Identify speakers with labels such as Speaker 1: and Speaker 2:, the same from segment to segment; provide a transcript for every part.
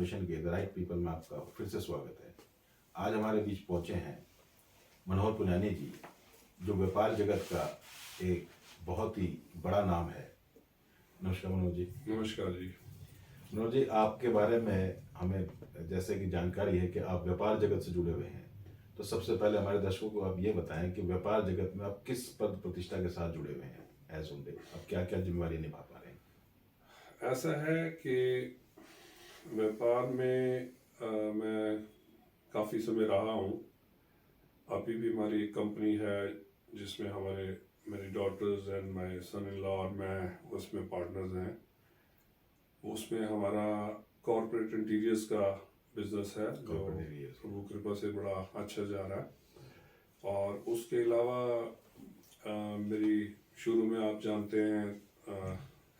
Speaker 1: Information के the right people में आपका फिर से स्वागत है। आज हमारे बीच पहुंचे हैं मनोहर पुनियानी जी, जो व्यापार जगत का एक बहुत ही बड़ा नाम है। नमस्कार मनोहर जी।
Speaker 2: नमस्कार जी।
Speaker 1: मनोहर जी, आपके बारे में हमें जैसे कि जानकारी है कि आप व्यापार जगत से जुड़े हुए हैं, तो सबसे पहले हमारे दर्शकों को आप ये बताएं कि व्यापार जगत में आप किस पद प्रतिष्ठा के साथ जुड़े हुए हैं। एज ऑन डे आप क्या क्या जिम्मेवारी निभा पा रहे हैं?
Speaker 2: ऐसा है कि व्यापार में मैं काफ़ी समय रहा हूँ। अभी भी हमारी एक कंपनी है जिसमें मेरी daughters and my son in law और मैं उसमें पार्टनर्स हैं। उसमें हमारा कॉर्पोरेट इंटीरियर्स का बिजनेस है जो प्रभु कृपा से बड़ा अच्छा जा रहा है। और उसके अलावा मेरी शुरू में आप जानते हैं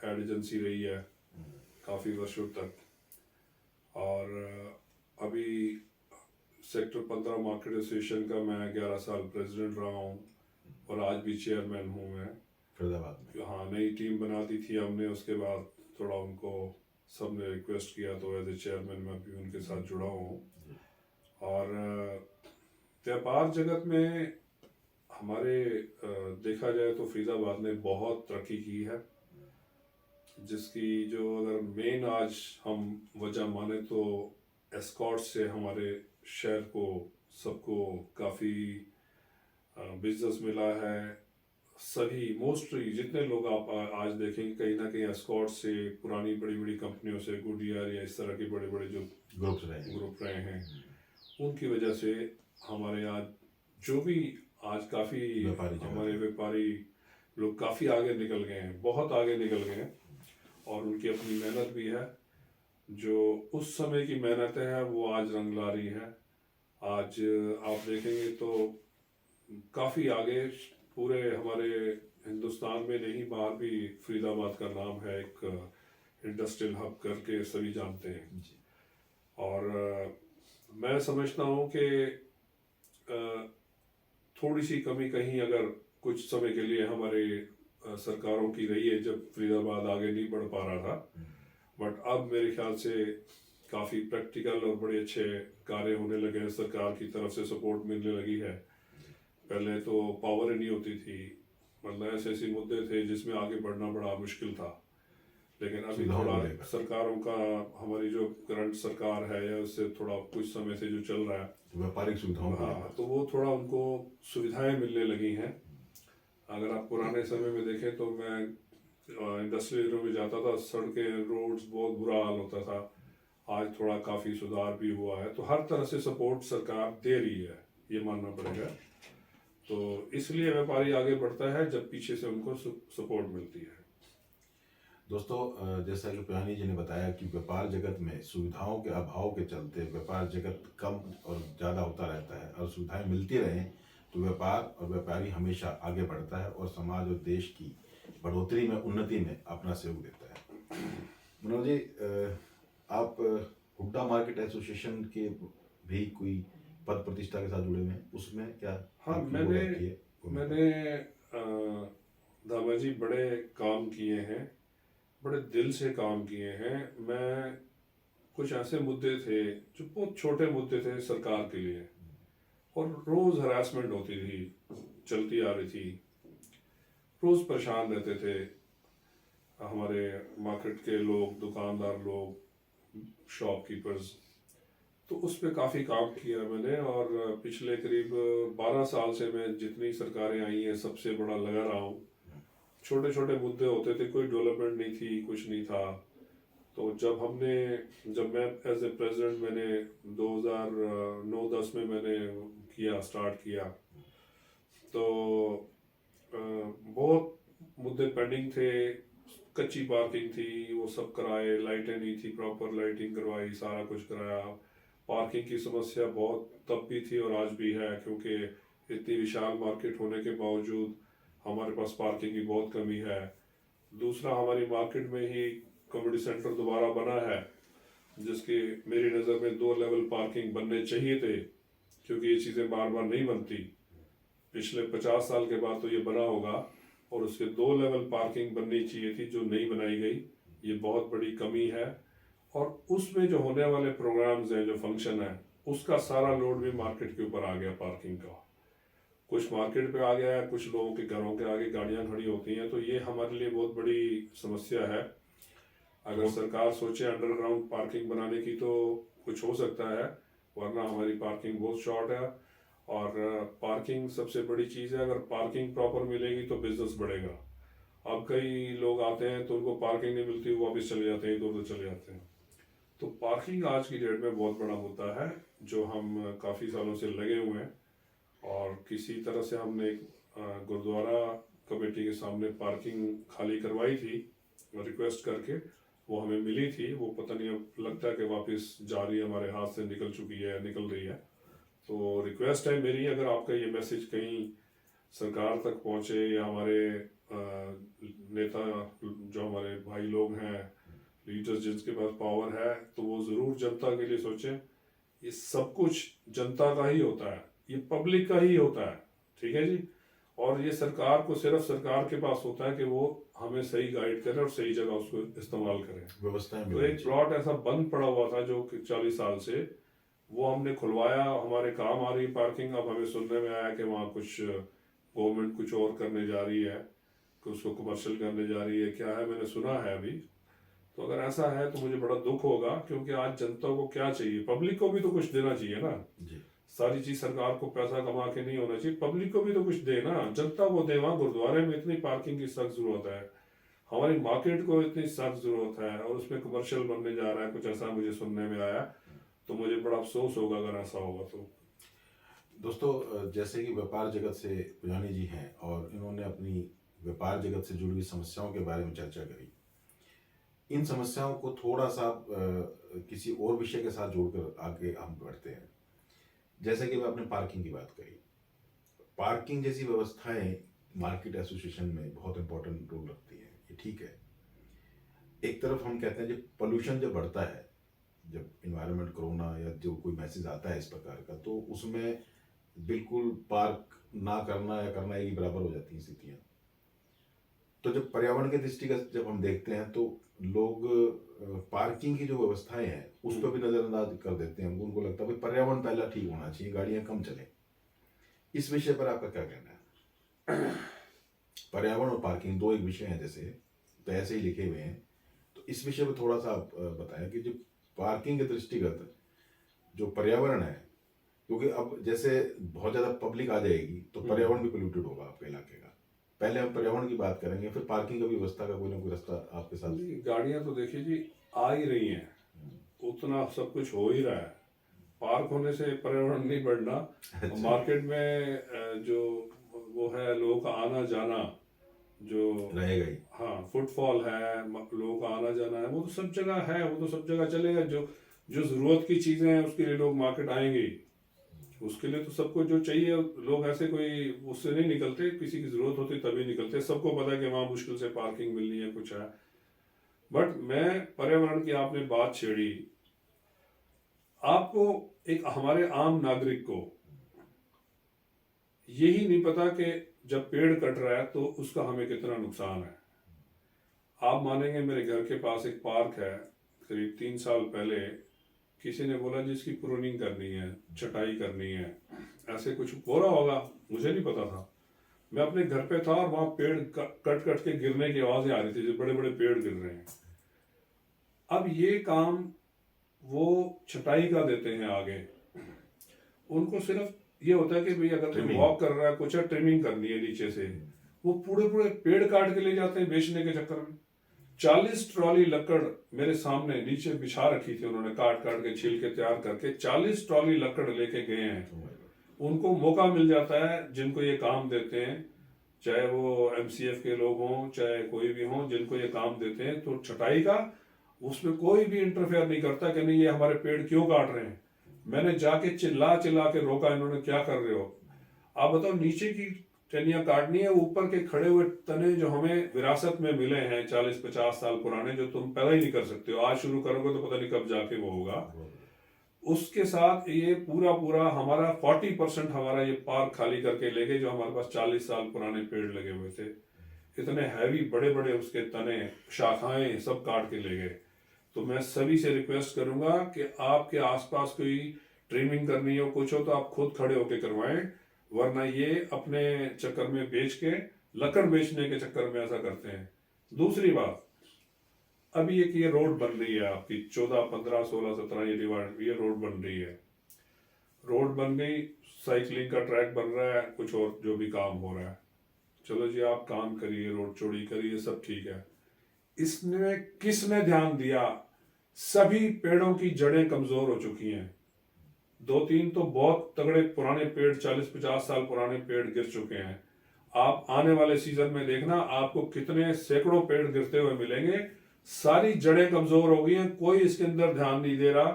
Speaker 2: एड एजेंसी रही है काफ़ी वर्षों तक, और अभी सेक्टर 15 मार्केट एसोसिएशन का मैं 11 साल प्रेसिडेंट रहा हूँ और आज भी चेयरमैन हूँ मैं
Speaker 1: फरीदाबाद में।
Speaker 2: हाँ, नई टीम बना दी थी हमने, उसके बाद थोड़ा उनको सबने रिक्वेस्ट किया तो एज ए चेयरमैन मैं भी उनके साथ जुड़ा हूँ। और व्यापार जगत में हमारे देखा जाए तो फरीदाबाद ने बहुत तरक्की की है, जिसकी जो अगर मेन आज हम वजह माने तो एस्कॉर्ट से हमारे शहर को सबको काफ़ी बिजनेस मिला है। सभी मोस्टली जितने लोग आप आज देखेंगे कहीं ना कहीं एस्कॉर्ट से पुरानी बड़ी बड़ी कंपनियों से गुडियर या इस तरह के बड़े बड़े जो ग्रुप रहे हैं उनकी वजह से हमारे आज जो भी आज काफ़ी हमारे व्यापारी लोग काफ़ी आगे निकल गए हैं, बहुत आगे निकल गए हैं। और उनकी अपनी मेहनत भी है, जो उस समय की मेहनत है वो आज रंग ला रही है। आज आप देखेंगे तो काफ़ी आगे पूरे हमारे हिंदुस्तान में नहीं बाहर भी फरीदाबाद का नाम है, एक इंडस्ट्रियल हब करके सभी जानते हैं। और मैं समझता हूँ कि थोड़ी सी कमी कहीं अगर कुछ समय के लिए हमारे सरकारों की रही है जब फरीदाबाद आगे नहीं बढ़ पा रहा था, बट अब मेरे ख्याल से काफ़ी प्रैक्टिकल और बड़े अच्छे कार्य होने लगे हैं, सरकार की तरफ से सपोर्ट मिलने लगी है। पहले तो पावर ही नहीं होती थी, मतलब ऐसे ऐसे मुद्दे थे जिसमें आगे बढ़ना बड़ा मुश्किल था, लेकिन अभी थोड़ा सरकारों का हमारी जो करंट सरकार है या उससे थोड़ा कुछ समय से जो चल रहा है
Speaker 1: व्यापारिक सुविधाओं,
Speaker 2: हाँ, तो वो थोड़ा उनको सुविधाएं मिलने लगी हैं। अगर आप पुराने समय में देखें तो मैं इंडस्ट्रियल एरिया में जाता था, सड़कें रोड्स बहुत बुरा हाल होता था। आज थोड़ा काफ़ी सुधार भी हुआ है, तो हर तरह से सपोर्ट सरकार दे रही है, ये मानना पड़ेगा। तो इसलिए व्यापारी आगे बढ़ता है जब पीछे से उनको सपोर्ट मिलती है।
Speaker 1: दोस्तों, जैसा कि पुनियानी जी ने बताया कि व्यापार जगत में सुविधाओं के अभाव के चलते व्यापार जगत कम और ज़्यादा होता रहता है, और सुविधाएं मिलती रहें तो व्यापार और व्यापारी हमेशा आगे बढ़ता है और समाज और देश की बढ़ोतरी में, उन्नति में अपना सहयोग देता है। मनोज जी, आप हुड्डा मार्केट एसोसिएशन के भी कोई पद प्रतिष्ठा के साथ जुड़े हुए हैं, उसमें क्या?
Speaker 2: हाँ, मैंने दामाजी बड़े काम किए हैं, बड़े दिल से काम किए हैं। मैं कुछ ऐसे मुद्दे थे जो बहुत छोटे मुद्दे थे सरकार के लिए, और रोज़ हरासमेंट होती थी, चलती आ रही थी, रोज़ परेशान रहते थे हमारे मार्केट के लोग, दुकानदार लोग, शॉपकीपर्स। तो उस पर काफ़ी काम किया मैंने, और पिछले करीब 12 साल से मैं जितनी सरकारें आई हैं सबसे बड़ा लगा रहा हूँ। छोटे छोटे मुद्दे होते थे, कोई डेवलपमेंट नहीं थी, कुछ नहीं था। तो जब मैं एज ए प्रेसिडेंट मैंने 2009-10 में मैंने स्टार्ट किया, तो बहुत मुद्दे पेंडिंग थे। कच्ची पार्किंग थी, वो सब कराए, लाइटें नहीं थी, प्रॉपर लाइटिंग करवाई, सारा कुछ कराया। पार्किंग की समस्या बहुत तब भी थी और आज भी है, क्योंकि इतनी विशाल मार्केट होने के बावजूद हमारे पास पार्किंग की बहुत कमी है। दूसरा, हमारी मार्केट में ही कम्युनिटी सेंटर दोबारा बना है, जिसकी मेरी नज़र में 2 लेवल पार्किंग बनने चाहिए थे, क्योंकि ये चीज़ें बार बार नहीं बनती। पिछले 50 साल के बाद तो ये बना होगा, और उसके 2 लेवल पार्किंग बननी चाहिए थी जो नहीं बनाई गई। ये बहुत बड़ी कमी है। और उसमें जो होने वाले प्रोग्राम्स हैं, जो फंक्शन है, उसका सारा लोड भी मार्केट के ऊपर आ गया पार्किंग का। कुछ मार्केट पे आ गया है, कुछ लोगों के घरों के आगे गाड़ियां खड़ी होती हैं, तो ये हमारे लिए बहुत बड़ी समस्या है। अगर सरकार सोचे अंडरग्राउंड पार्किंग बनाने की तो कुछ हो सकता है, वरना हमारी पार्किंग बहुत शॉर्ट है। और पार्किंग सबसे बड़ी चीज़ है, अगर पार्किंग प्रॉपर मिलेगी तो बिजनेस बढ़ेगा। अब कई लोग आते हैं तो उनको पार्किंग नहीं मिलती, वो वापस चले जाते हैं, इधर उधर चले जाते हैं। तो पार्किंग आज की डेट में बहुत बड़ा मुद्दा है, जो हम काफ़ी सालों से लगे हुए हैं। और किसी तरह से हमने एक गुरुद्वारा कमेटी के सामने पार्किंग खाली करवाई थी रिक्वेस्ट करके, वो हमें मिली थी। वो पता नहीं, अब लगता है कि वापस जा रही है, हमारे हाथ से निकल चुकी है, निकल रही है। तो रिक्वेस्ट है मेरी, अगर आपका ये मैसेज कहीं सरकार तक पहुंचे या हमारे नेता जो हमारे भाई लोग हैं, लीडर्स जिनके पास पावर है, तो वो ज़रूर जनता के लिए सोचें। ये सब कुछ जनता का ही होता है, ये पब्लिक का ही होता है, ठीक है जी। और ये सरकार को, सिर्फ सरकार के पास होता है कि वो हमें सही गाइड करे और सही जगह उसको इस्तेमाल करें।
Speaker 1: व्यवस्थाएं
Speaker 2: तो एक प्लॉट ऐसा बंद पड़ा हुआ था जो 40 साल से, वो हमने खुलवाया, हमारे काम आ रही पार्किंग। अब हमें सुनने में आया कि वहाँ कुछ गवर्नमेंट कुछ और करने जा रही है, कि उसको कमर्शियल करने जा रही है, क्या है मैंने सुना है अभी। तो अगर ऐसा है तो मुझे बड़ा दुख होगा, क्योंकि आज जनता को क्या चाहिए, पब्लिक को भी तो कुछ देना चाहिए ना
Speaker 1: जी।
Speaker 2: सारी चीज सरकार को पैसा कमा के नहीं होना चाहिए, पब्लिक को भी तो कुछ देना, जनता को दे। वहाँ गुरुद्वारे में इतनी पार्किंग की सख्त जरूरत है, हमारी मार्केट को इतनी सख्त जरूरत है, और उसमें कमर्शियल बनने जा रहा है, कुछ ऐसा मुझे सुनने में आया। तो मुझे बड़ा अफसोस होगा अगर ऐसा होगा तो।
Speaker 1: दोस्तों, जैसे कि व्यापार जगत से पुजानी जी हैं और इन्होंने अपनी व्यापार जगत से जुड़ी हुई समस्याओं के बारे में चर्चा करी। इन समस्याओं को थोड़ा सा किसी और विषय के साथ जोड़कर आगे हम बढ़ते हैं। जैसे कि मैं अपने पार्किंग की बात करी, पार्किंग जैसी व्यवस्थाएं मार्केट एसोसिएशन में बहुत इंपॉर्टेंट रोल रखती हैं, ये ठीक है। एक तरफ हम कहते हैं जब पोल्यूशन जब बढ़ता है, जब इन्वायरमेंट कोरोना या जो कोई मैसेज आता है इस प्रकार का, तो उसमें बिल्कुल पार्क ना करना या करना एक ही बराबर हो जाती हैं स्थितियाँ। तो जब पर्यावरण के दृष्टिगत जब हम देखते हैं तो लोग पार्किंग की जो व्यवस्थाएं हैं उस पर भी नज़रअंदाज कर देते हैं। उनको लगता है भाई पर्यावरण पहला ठीक होना चाहिए, गाड़ियां कम चलें। इस विषय पर आपका क्या कहना है? पर्यावरण और पार्किंग दो एक विषय हैं, जैसे तो ऐसे ही लिखे हुए हैं, तो इस विषय पर थोड़ा सा आप बताएं कि जो पार्किंग के दृष्टिगत जो पर्यावरण है, क्योंकि अब जैसे बहुत ज़्यादा पब्लिक आ जाएगी तो पर्यावरण भी पोल्यूटेड होगा आपके इलाके का। पहले हम पर्यावरण की बात करेंगे, फिर पार्किंग का भी व्यवस्था का कोई ना कोई रास्ता आपके साथ।
Speaker 2: गाड़ियां तो देखिए जी आ ही रही हैं, उतना सब कुछ हो ही रहा है, पार्क होने से पर्यावरण नहीं बढ़ना।
Speaker 1: अच्छा।
Speaker 2: मार्केट में जो वो है, लोगों का आना जाना जो
Speaker 1: रहेगा ही।
Speaker 2: हाँ, फुटफॉल है, लोगों का आना जाना है, वो तो सब जगह है, वो तो सब जगह चलेगा। जो जो जरूरत की चीजें हैं उसके लिए लोग मार्केट आएंगे ही, उसके लिए तो सबको जो चाहिए, लोग ऐसे कोई उससे नहीं निकलते, किसी की जरूरत होती तभी निकलते। सबको पता है कि वहाँ मुश्किल से पार्किंग मिलनी है, कुछ है। बट मैं पर्यावरण की, आपने बात छेड़ी, आपको एक हमारे आम नागरिक को यही नहीं पता कि जब पेड़ कट रहा है तो उसका हमें कितना नुकसान है। आप मानेंगे, मेरे घर के पास एक पार्क है, करीब 3 साल पहले किसी ने बोला जी इसकी प्रूनिंग करनी है, छटाई करनी है, ऐसे कुछ बोला होगा, मुझे नहीं पता था। मैं अपने घर पे था और वहां पेड़ कट कट के गिरने की आवाजें आ रही थी, जो बड़े बड़े पेड़ गिर रहे हैं। अब ये काम वो छटाई का देते हैं आगे, उनको सिर्फ ये होता है कि भाई अगर कोई वॉक कर रहा है, कुछ है, ट्रिमिंग करनी है नीचे से, वो पूरे पूरे पेड़ काट के ले जाते हैं बेचने के चक्कर में। 40 ट्रॉली लकड़ मेरे सामने नीचे बिछा रखी थी, उन्होंने काट काट के छील के तैयार करके 40 ट्रॉली लकड़ लेके गए हैं। उनको मौका मिल जाता है, जिनको ये काम देते हैं, चाहे वो एमसीएफ के लोग हों, चाहे कोई भी हों, जिनको ये काम देते हैं, तो छटाई का उसमें कोई भी इंटरफेयर नहीं करता कि नहीं ये हमारे पेड़ क्यों काट रहे हैं। मैंने जाके चिल्ला चिल्ला के रोका, इन्होंने क्या कर रहे हो, आप बताओ। नीचे की टहनियां काटनी है, ऊपर के खड़े हुए तने जो हमें विरासत में मिले हैं 40-50 साल पुराने, जो तुम पैदा ही नहीं कर सकते हो, आज शुरू करोगे तो पता नहीं कब जाके वो होगा। उसके साथ ये पूरा पूरा हमारा 40% हमारा ये पार्क खाली करके ले गए, जो हमारे पास 40 साल पुराने पेड़ लगे हुए थे। इतने हैवी बड़े बड़े उसके तने, शाखाएं सब काट के ले गए। तो मैं सभी से रिक्वेस्ट करूंगा कि आपके आसपास कोई ट्रिमिंग करनी हो कुछ हो तो आप खुद खड़े होकर करवाएं, वरना ये अपने चक्कर में बेच के लकड़ बेचने के चक्कर में ऐसा करते हैं। दूसरी बात, अभी एक ये रोड बन रही है आपकी 14, 15, 16, 17 ये डिवाइड, ये रोड बन रही है। रोड बन गई, साइकिलिंग का ट्रैक बन रहा है, कुछ और जो भी काम हो रहा है, चलो जी आप काम करिए, रोड चौड़ी करिए, सब ठीक है। इसने किसने ध्यान दिया? सभी पेड़ों की जड़ें कमजोर हो चुकी हैं। 2-3 तो बहुत तगड़े पुराने पेड़, 40-50 साल पुराने पेड़ गिर चुके हैं। आप आने वाले सीजन में देखना, आपको कितने सैकड़ों पेड़ गिरते हुए मिलेंगे। सारी जड़ें कमजोर हो गई हैं, कोई इसके अंदर ध्यान नहीं दे रहा,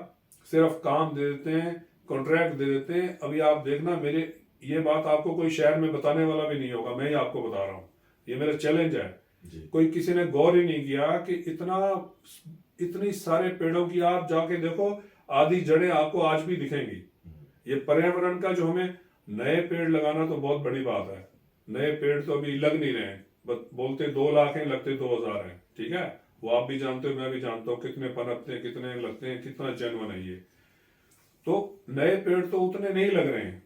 Speaker 2: सिर्फ काम दे देते हैं, कॉन्ट्रैक्ट दे देते हैं। अभी आप देखना, मेरे ये बात आपको कोई शहर में बताने वाला भी नहीं होगा, मैं ही आपको बता रहा हूँ, ये मेरा चैलेंज है। कोई किसी ने गौर ही नहीं किया कि इतनी सारे पेड़ों की आप जाके देखो, आधी जड़ें आपको आज भी दिखेंगी। ये पर्यावरण का जो हमें नए पेड़ लगाना तो बहुत बड़ी बात है, नए पेड़ तो अभी लग नहीं रहे हैं, बोलते 2 लाख हैं, लगते 2000 हैं, ठीक है, वो आप भी जानते हो, मैं भी जानता हूँ, कितने पनपते हैं, कितने लगते हैं, कितना जेन्युइन है ये। तो नए पेड़ तो उतने नहीं लग रहे हैं,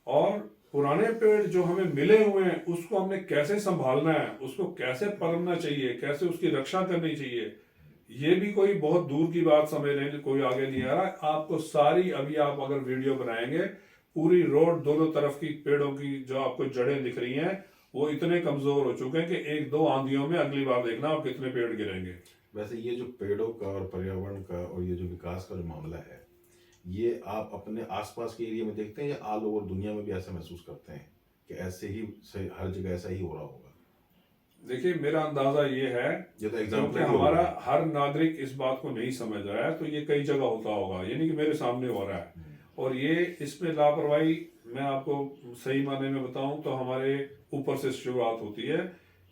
Speaker 2: और पुराने पेड़ जो हमें मिले हुए हैं उसको हमने कैसे संभालना है, उसको कैसे पलना चाहिए, कैसे उसकी रक्षा करनी चाहिए, ये भी कोई बहुत दूर की बात समझ रहे हैं, कोई आगे नहीं आ रहा। आपको सारी, अभी आप अगर वीडियो बनाएंगे, पूरी रोड दोनों तरफ की पेड़ों की जो आपको जड़ें दिख रही हैं, वो इतने कमजोर हो चुके हैं कि 1-2 आंधियों में अगली बार देखना आप कितने पेड़ गिरेंगे।
Speaker 1: वैसे ये जो पेड़ों का और पर्यावरण का और ये जो विकास का जो मामला है, ये आप अपने आसपास के एरिया में देखते हैं या ऑल ओवर दुनिया में भी ऐसा महसूस करते हैं कि ऐसे ही हर जगह ऐसा ही हो रहा होगा?
Speaker 2: देखिए, मेरा अंदाजा ये है,
Speaker 1: ये तो
Speaker 2: क्योंकि
Speaker 1: एग्जाम्पल
Speaker 2: हमारा हर नागरिक इस बात को नहीं समझ रहा है, तो ये कई जगह होता होगा, ये नहीं कि मेरे सामने हो रहा है। और ये इसमें लापरवाही, मैं आपको सही मायने में बताऊं तो हमारे ऊपर से शुरुआत होती है,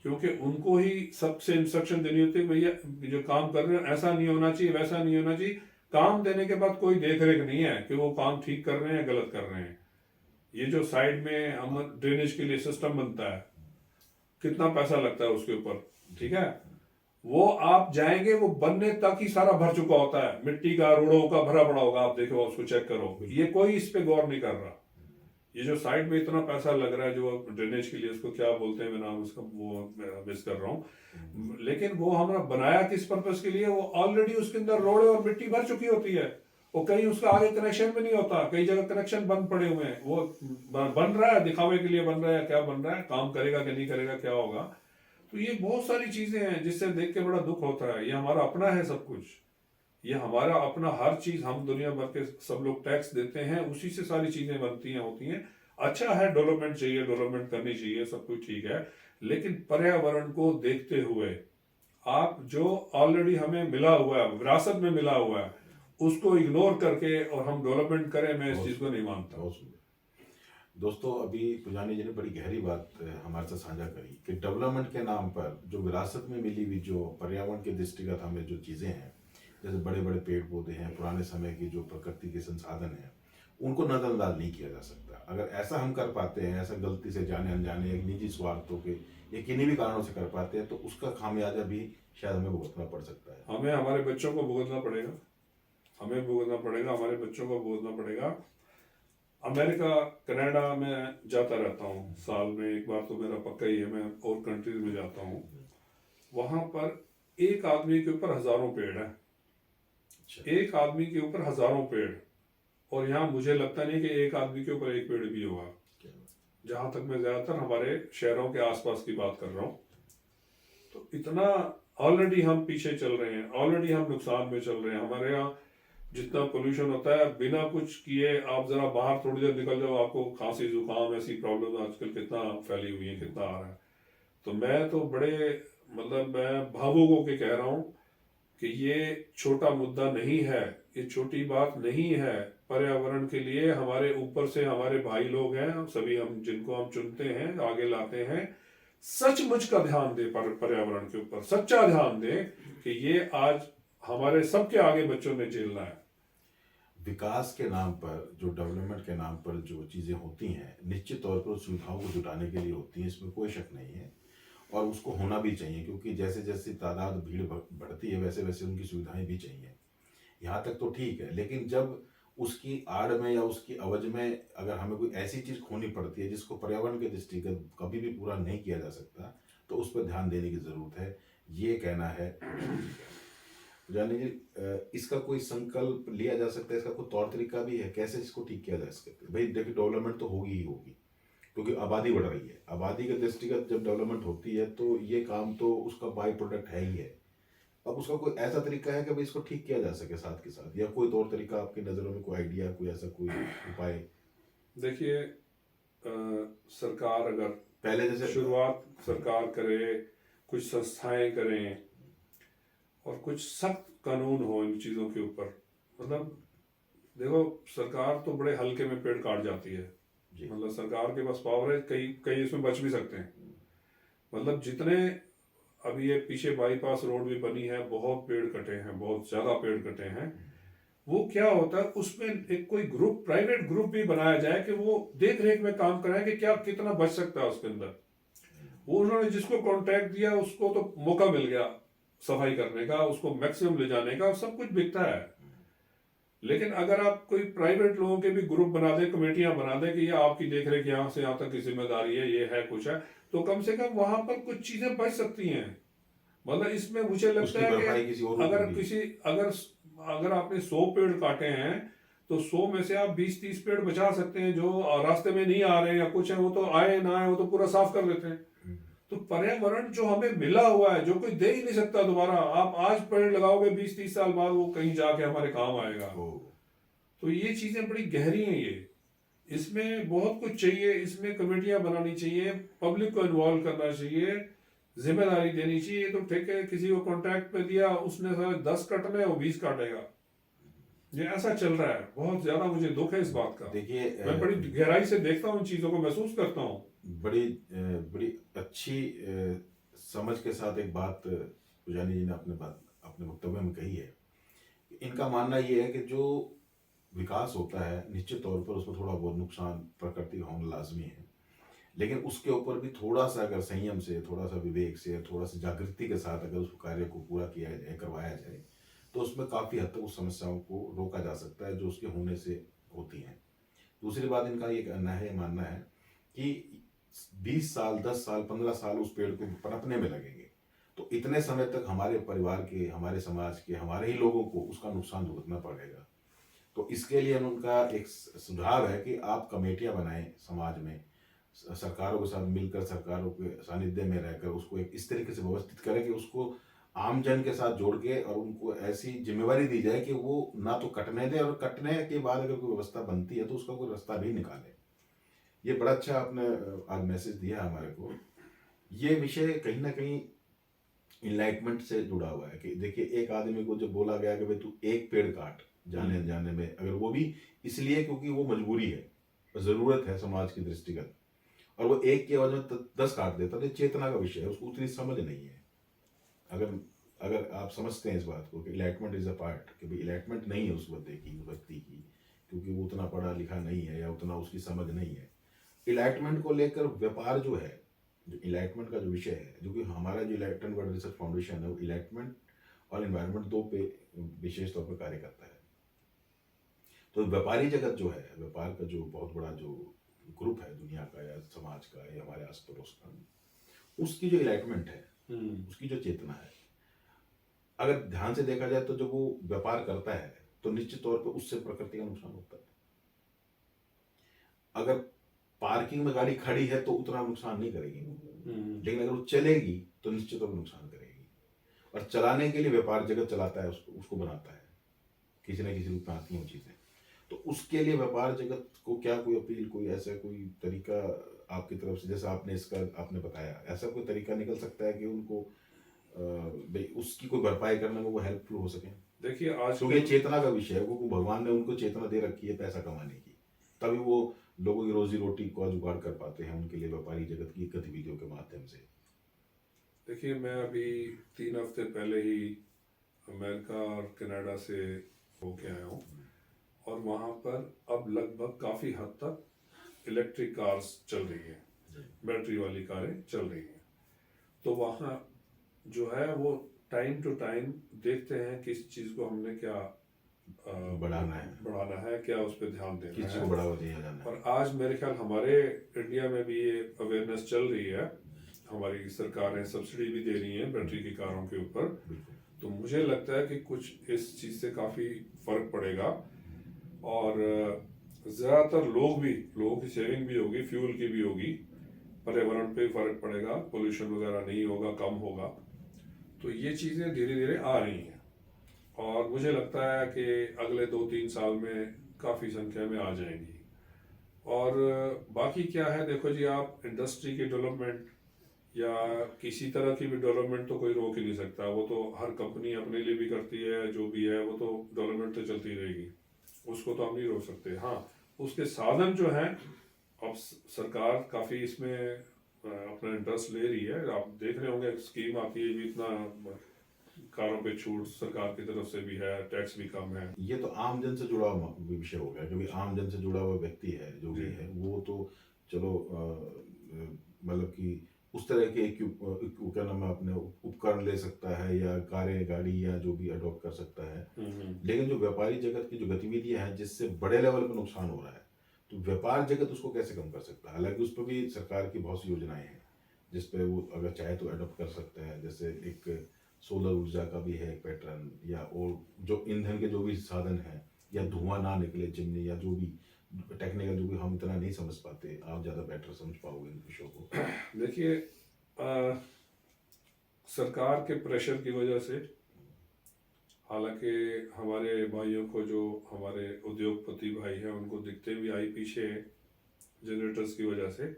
Speaker 2: क्योंकि उनको ही सबसे इंस्ट्रक्शन देनी होती है, भैया जो काम कर रहे हो ऐसा नहीं होना चाहिए, वैसा नहीं होना चाहिए। काम देने के बाद कोई देख रेख नहीं है कि वो काम ठीक कर रहे हैं गलत कर रहे हैं। ये जो साइड में हम ड्रेनेज के लिए सिस्टम बनता है, कितना पैसा लगता है उसके ऊपर, ठीक है, वो आप जाएंगे, वो बनने तक ही सारा भर चुका होता है, मिट्टी का, रोड़ों का भरा पड़ा होगा, आप देखो, उसको चेक करो, ये कोई इस पे गौर नहीं कर रहा। ये जो साइड में इतना पैसा लग रहा है जो ड्रेनेज के लिए, उसको क्या बोलते हैं, मैं नाम उसका वो मिस कर रहा हूँ, लेकिन वो हमारा बनाया किस पर्पस के लिए? वो ऑलरेडी उसके अंदर रोड़े और मिट्टी भर चुकी होती है, वो कहीं उसका आगे कनेक्शन भी नहीं होता, कई जगह कनेक्शन बंद पड़े हुए हैं, वो बन रहा है, दिखावे के लिए बन रहा है, क्या बन रहा है, काम करेगा कि नहीं करेगा, क्या होगा। तो ये बहुत सारी चीजें हैं जिससे देख के बड़ा दुख होता है। ये हमारा अपना है सब कुछ, ये हमारा अपना हर चीज, हम दुनिया भर के सब लोग टैक्स देते हैं, उसी से सारी चीजें बनती हैं, होती हैं। अच्छा है, डेवलपमेंट चाहिए, डेवलपमेंट करनी चाहिए, सब कुछ ठीक है, लेकिन पर्यावरण को देखते हुए आप जो ऑलरेडी हमें मिला हुआ है, विरासत में मिला हुआ है, उसको इग्नोर करके और हम डेवलपमेंट करें, मैं इस चीज को नहीं मानता।
Speaker 1: बहुत सुंदर। दोस्तों, अभी पुजानी जी ने बड़ी गहरी बात हमारे साथ साझा करी कि डेवलपमेंट के नाम पर जो विरासत में मिली हुई, जो पर्यावरण के दृष्टिगत हमें जो चीज़ें हैं, जैसे बड़े बड़े पेड़ पौधे हैं, पुराने समय की जो प्रकृति के संसाधन हैं, उनको नजरअंदाज नहीं किया जा सकता। अगर ऐसा हम कर पाते हैं, ऐसा गलती से, जाने अनजाने, एक निजी स्वार्थों के या किन्हीं भी कारणों से कर पाते हैं, तो उसका खामियाजा भी शायद हमें भुगतना पड़ सकता है।
Speaker 2: हमें हमारे बच्चों को भुगतना पड़ेगा, हमें भुगतना पड़ेगा, हमारे बच्चों को भुगतना पड़ेगा। अमेरिका, कनाडा में जाता रहता हूँ, साल में एक बार तो मेरा पक्का ही है, मैं और कंट्रीज में जाता हूँ। वहां पर एक आदमी के ऊपर हजारों पेड़ है, एक आदमी के ऊपर हजारों पेड़, और यहाँ मुझे लगता नहीं कि एक आदमी के ऊपर एक पेड़ भी होगा, जहां तक मैं ज्यादातर हमारे शहरों के आसपास की बात कर रहा हूँ। तो इतना ऑलरेडी हम पीछे चल रहे हैं, ऑलरेडी हम नुकसान में चल रहे हैं। हमारे यहाँ जितना पोल्यूशन होता है, बिना कुछ किए आप जरा बाहर थोड़ी देर निकल जाओ, आपको खांसी जुकाम ऐसी प्रॉब्लम आजकल कितना फैली हुई है, कितना आ रहा है। तो मैं तो बड़े, मतलब मैं भावुक होके कह रहा हूँ कि ये छोटा मुद्दा नहीं है, ये छोटी बात नहीं है। पर्यावरण के लिए हमारे ऊपर से हमारे भाई लोग हैं, सभी हम जिनको हम चुनते हैं, आगे लाते हैं, सचमुच का ध्यान दें पर्यावरण के ऊपर, सच्चा ध्यान दें कि ये आज हमारे सबके आगे बच्चों ने झेलना है।
Speaker 1: विकास के नाम पर, जो डेवलपमेंट के नाम पर जो चीज़ें होती हैं, निश्चित तौर पर सुविधाओं को जुटाने के लिए होती हैं, इसमें कोई शक नहीं है। और उसको होना भी चाहिए, क्योंकि जैसे जैसे तादाद भीड़ बढ़ती है वैसे वैसे उनकी सुविधाएं भी चाहिए। यहाँ तक तो ठीक है, लेकिन जब उसकी आड़ में या उसकी अवज में अगर हमें कोई ऐसी चीज़ खोनी पड़ती है जिसको पर्यावरण के दृष्टिगत कभी भी पूरा नहीं किया जा सकता, तो उस पर ध्यान देने की ज़रूरत है, ये कहना है। जानी जी, इसका कोई संकल्प लिया जा सकता है, इसका कोई तौर तरीका भी है कैसे इसको ठीक किया जा सकता है? भाई देखिए, डेवलपमेंट तो होगी ही होगी, क्योंकि आबादी बढ़ रही है। आबादी के दृष्टिगत जब डेवलपमेंट होती है तो ये काम तो उसका बाई प्रोडक्ट है ही है। अब उसका कोई ऐसा तरीका है कि भाई इसको ठीक किया जा सके साथ के साथ, या कोई तौर तरीका आपकी नज़रों में, कोई आइडिया, कोई ऐसा कोई उपाय?
Speaker 2: देखिए, सरकार अगर
Speaker 1: पहले जैसे
Speaker 2: शुरुआत सरकार करे, कुछ संस्थाएं करें और कुछ सख्त कानून हो इन चीज़ों के ऊपर। मतलब देखो, सरकार तो बड़े हल्के में पेड़ काट जाती है।
Speaker 1: जी।
Speaker 2: मतलब सरकार के पास पावर है, कई कई इसमें बच भी सकते हैं। मतलब जितने अभी ये पीछे बाईपास रोड भी बनी है, बहुत पेड़ कटे हैं, बहुत ज़्यादा पेड़ कटे हैं। वो क्या होता है, उसमें एक कोई ग्रुप, प्राइवेट ग्रुप भी बनाया जाए कि वो देख रेख में काम कराए कि क्या कितना बच सकता है उसके अंदर। वो उन्होंने जिसको कॉन्ट्रैक्ट दिया उसको तो मौका मिल गया सफाई करने का, उसको मैक्सिमम ले जाने का, सब कुछ बिकता है। लेकिन अगर आप कोई प्राइवेट लोगों के भी ग्रुप बना दें, कमेटियां बना दें कि ये आपकी देख रेख यहाँ से यहाँ तक की जिम्मेदारी है, ये है कुछ है, तो कम से कम वहां पर कुछ चीजें बच सकती हैं। मतलब इसमें मुझे लगता
Speaker 1: उसकी
Speaker 2: है
Speaker 1: भरपाई
Speaker 2: कि
Speaker 1: किसी और
Speaker 2: अगर
Speaker 1: होगी।
Speaker 2: किसी अगर अगर आपने 100 पेड़ काटे हैं तो 100 में से आप 20-30 पेड़ बचा सकते हैं जो रास्ते में नहीं आ रहे हैं या कुछ है, वो तो आए ना आए वो तो पूरा साफ कर देते हैं। तो पर्यावरण जो हमें मिला हुआ है, जो कोई दे ही नहीं सकता दोबारा, आप आज पेड़ लगाओगे 20-30 साल बाद वो कहीं जाके हमारे काम आएगा। तो ये चीजें बड़ी गहरी हैं, ये इसमें बहुत कुछ चाहिए, इसमें कमेटियां बनानी चाहिए, पब्लिक को इन्वॉल्व करना चाहिए, जिम्मेदारी देनी चाहिए। ये तो ठीक है, किसी को कॉन्ट्रैक्ट पे दिया, उसने सारे 10 काटने, वो 20 काटेगा। ये ऐसा चल रहा है, बहुत ज्यादा मुझे दुख है इस बात का।
Speaker 1: देखिए,
Speaker 2: मैं बड़ी गहराई से देखता हूँ, इन चीजों को महसूस करता हूँ।
Speaker 1: बड़ी अच्छी समझ के साथ एक बात पुजानी जी ने अपने वक्तव्य में कही है। इनका मानना ये है कि जो विकास होता है निश्चित तौर पर उसमें थोड़ा बहुत नुकसान प्रकृति का होना लाजमी है, लेकिन उसके ऊपर भी थोड़ा सा अगर संयम से, थोड़ा सा विवेक से, थोड़ा सा जागृति के साथ अगर उस कार्य को पूरा किया जाए, करवाया जाए, तो उसमें काफ़ी हद तक उस समस्याओं को रोका जा सकता है जो उसके होने से होती हैं। दूसरी बात इनका ये कहना है, मानना है कि 20 साल, 10 साल, 15 साल उस पेड़ को पनपने में लगेंगे, तो इतने समय तक हमारे परिवार के, हमारे समाज के, हमारे ही लोगों को उसका नुकसान भुगतना पड़ेगा। तो इसके लिए उनका एक सुझाव है कि आप कमेटियां बनाएं समाज में, सरकारों के साथ मिलकर, सरकारों के सानिध्य में रहकर उसको एक इस तरीके से व्यवस्थित करें कि उसको आम जन के साथ जोड़ के और उनको ऐसी जिम्मेवारी दी जाए कि वो ना तो कटने दे, और कटने के बाद अगर कोई व्यवस्था बनती है तो उसका कोई रास्ता भी निकाले। ये बड़ा अच्छा आपने आज मैसेज दिया हमारे को। ये विषय कहीं ना कहीं इनलाइटमेंट से जुड़ा हुआ है कि देखिए, एक आदमी को जब बोला गया कि भाई तू एक पेड़ काट जाने अनजाने में, अगर वो भी इसलिए क्योंकि वो मजबूरी है, ज़रूरत है समाज की दृष्टिगत, और वो एक की वजह में 10 काट देता, तो चेतना का विषय है, उसको उतनी समझ नहीं है। अगर अगर आप समझते हैं इस बात को कि इलाइटमेंट इज़ अ पार्ट, कि भाई इलाइटमेंट नहीं है उस बंदे की, व्यक्ति की, क्योंकि वो उतना पढ़ा लिखा नहीं है या उतना उसकी समझ नहीं है। इलाइटमेंट को लेकर व्यापार जो है, जो इलाइटमेंट का जो विषय है, जो कि हमारा जो इलाइटमेंट वर्ल्ड रिसर्च फाउंडेशन है, वो इलाइटमेंट और इन्वायरमेंट दो पे विशेष तौर पर कार्य करता है। तो व्यापारी जगत जो है, व्यापार का जो बहुत बड़ा जो ग्रुप है दुनिया का या समाज का या हमारे आस पड़ोस का, उसकी जो इलाइटमेंट है, उसकी जो चेतना है, अगर ध्यान से देखा जाए तो जब वो व्यापार करता है तो निश्चित तौर पर उससे प्रकृति का नुकसान होता है। अगर पार्किंग में गाड़ी खड़ी है तो उतना नुकसान नहीं करेगी, लेकिन अगर वो चलेगी तो निश्चित तौर पर नुकसान करेगी। और चलाने के लिए व्यापार जगत चलाता है, उसको बनाता है, किसी न किसी रूप में आती हैं वो चीज़ें। तो उसके लिए व्यापार जगत को क्या कोई अपील, कोई ऐसा कोई तरीका आपकी तरफ से, जैसा आपने बताया, ऐसा कोई तरीका निकल सकता है कि उनको उसकी कोई भरपाई करने में वो हेल्पफुल हो सके?
Speaker 2: देखिए, आज
Speaker 1: क्योंकि चेतना का विषय है, वो भगवान ने उनको चेतना दे रखी है पैसा कमाने की, तभी वो लोगों की रोजी रोटी को जुगाड़ कर पाते हैं उनके लिए व्यापारी जगत की गतिविधियों के माध्यम से।
Speaker 2: देखिए, मैं अभी 3 हफ्ते पहले ही अमेरिका और कनाडा से होके आया हूँ, और वहाँ पर अब लगभग काफ़ी हद तक इलेक्ट्रिक कार्स चल रही हैं, बैटरी वाली कारें चल रही हैं। तो वहाँ जो है वो टाइम टू टाइम देखते हैं किस चीज़ को हमने क्या बढ़ाना है, क्या उस पर ध्यान देना
Speaker 1: किस चीज़
Speaker 2: है।
Speaker 1: को बढ़ावा दिया जाना है।
Speaker 2: और आज मेरे ख्याल हमारे इंडिया में भी ये अवेयरनेस चल रही है, हमारी सरकारें सब्सिडी भी दे रही हैं बैटरी की कारों के ऊपर।
Speaker 1: बिल्कुल।
Speaker 2: तो मुझे लगता है कि कुछ इस चीज़ से काफ़ी फर्क पड़ेगा और ज़्यादातर लोगों की सेविंग भी होगी, फ्यूल की भी होगी, पर्यावरण पे फर्क पड़ेगा, पोल्यूशन वगैरह नहीं होगा, कम होगा। तो ये चीज़ें धीरे धीरे आ रही हैं और मुझे लगता है कि अगले 2-3 साल में काफ़ी संख्या में आ जाएंगी। और बाकी क्या है, देखो जी, आप इंडस्ट्री की डेवलपमेंट या किसी तरह की भी डेवलपमेंट तो कोई रोक ही नहीं सकता। वो तो हर कंपनी अपने लिए भी करती है, जो भी है वो तो डेवलपमेंट तो चलती रहेगी, उसको तो हम नहीं रोक सकते। हाँ, उसके साधन जो हैं, अब सरकार काफ़ी इसमें अपना इंटरेस्ट ले रही है। आप देख रहे होंगे स्कीम आती है भी, इतना कारों पे छूट सरकार की तरफ से भी है, टैक्स भी कम है।
Speaker 1: ये तो आम जन से जुड़ा हुआ विषय हो गया, क्योंकि आम जन से जुड़ा हुआ व्यक्ति है जो भी
Speaker 2: जी।
Speaker 1: है, वो तो चलो मतलब कि उस तरह के क्या नाम है, अपने उपकरण ले सकता है या कारें गाड़ी या जो भी अडॉप्ट कर सकता है। लेकिन जो व्यापारी जगत की जो गतिविधियां हैं जिससे बड़े लेवल पर नुकसान हो रहा है, तो व्यापार जगत उसको कैसे कम कर सकता है। हालांकि उस पर भी सरकार की बहुत सी योजनाएं हैं जिसपे वो अगर चाहे तो अडॉप्ट कर सकते हैं। जैसे एक सोलर ऊर्जा का भी है एक पैटर्न, या और जो ईंधन के जो भी साधन हैं, या धुआं ना निकले चिमनी, या जो भी टेक्निकल जो भी हम इतना नहीं समझ पाते, आप ज़्यादा बेटर समझ पाओगे इन विषयों को।
Speaker 2: देखिए, सरकार के प्रेशर की वजह से, हालांकि हमारे भाइयों को, जो हमारे उद्योगपति भाई हैं, उनको दिखते भी आई पीछे जनरेटर्स की वजह से।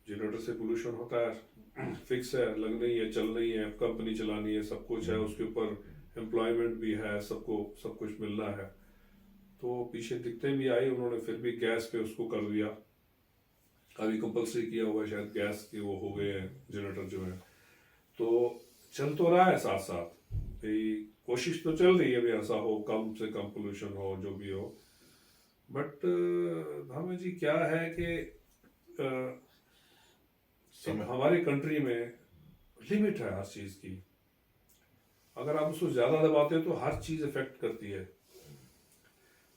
Speaker 2: जनरेटर से पोल्यूशन होता है, फिक्स है, लगना ही है, चलना ही है, कंपनी चलानी है, सब कुछ है, उसके ऊपर एम्प्लॉयमेंट भी है, सबको सब कुछ मिलना है। तो पीछे दिखते भी आई, उन्होंने फिर भी गैस पे उसको कर दिया। अभी कंपलसरी किया हुआ है शायद, गैस के वो हो गए हैं जनरेटर जो है। तो चल तो रहा है साथ साथ, कोशिश तो चल रही है भी ऐसा हो, कम से कम पोल्यूशन हो, जो भी हो। बट हमें जी क्या है कि हमारी कंट्री में लिमिट है हर चीज़ की। अगर आप उसको ज़्यादा दबाते हो तो हर चीज़ इफेक्ट करती है।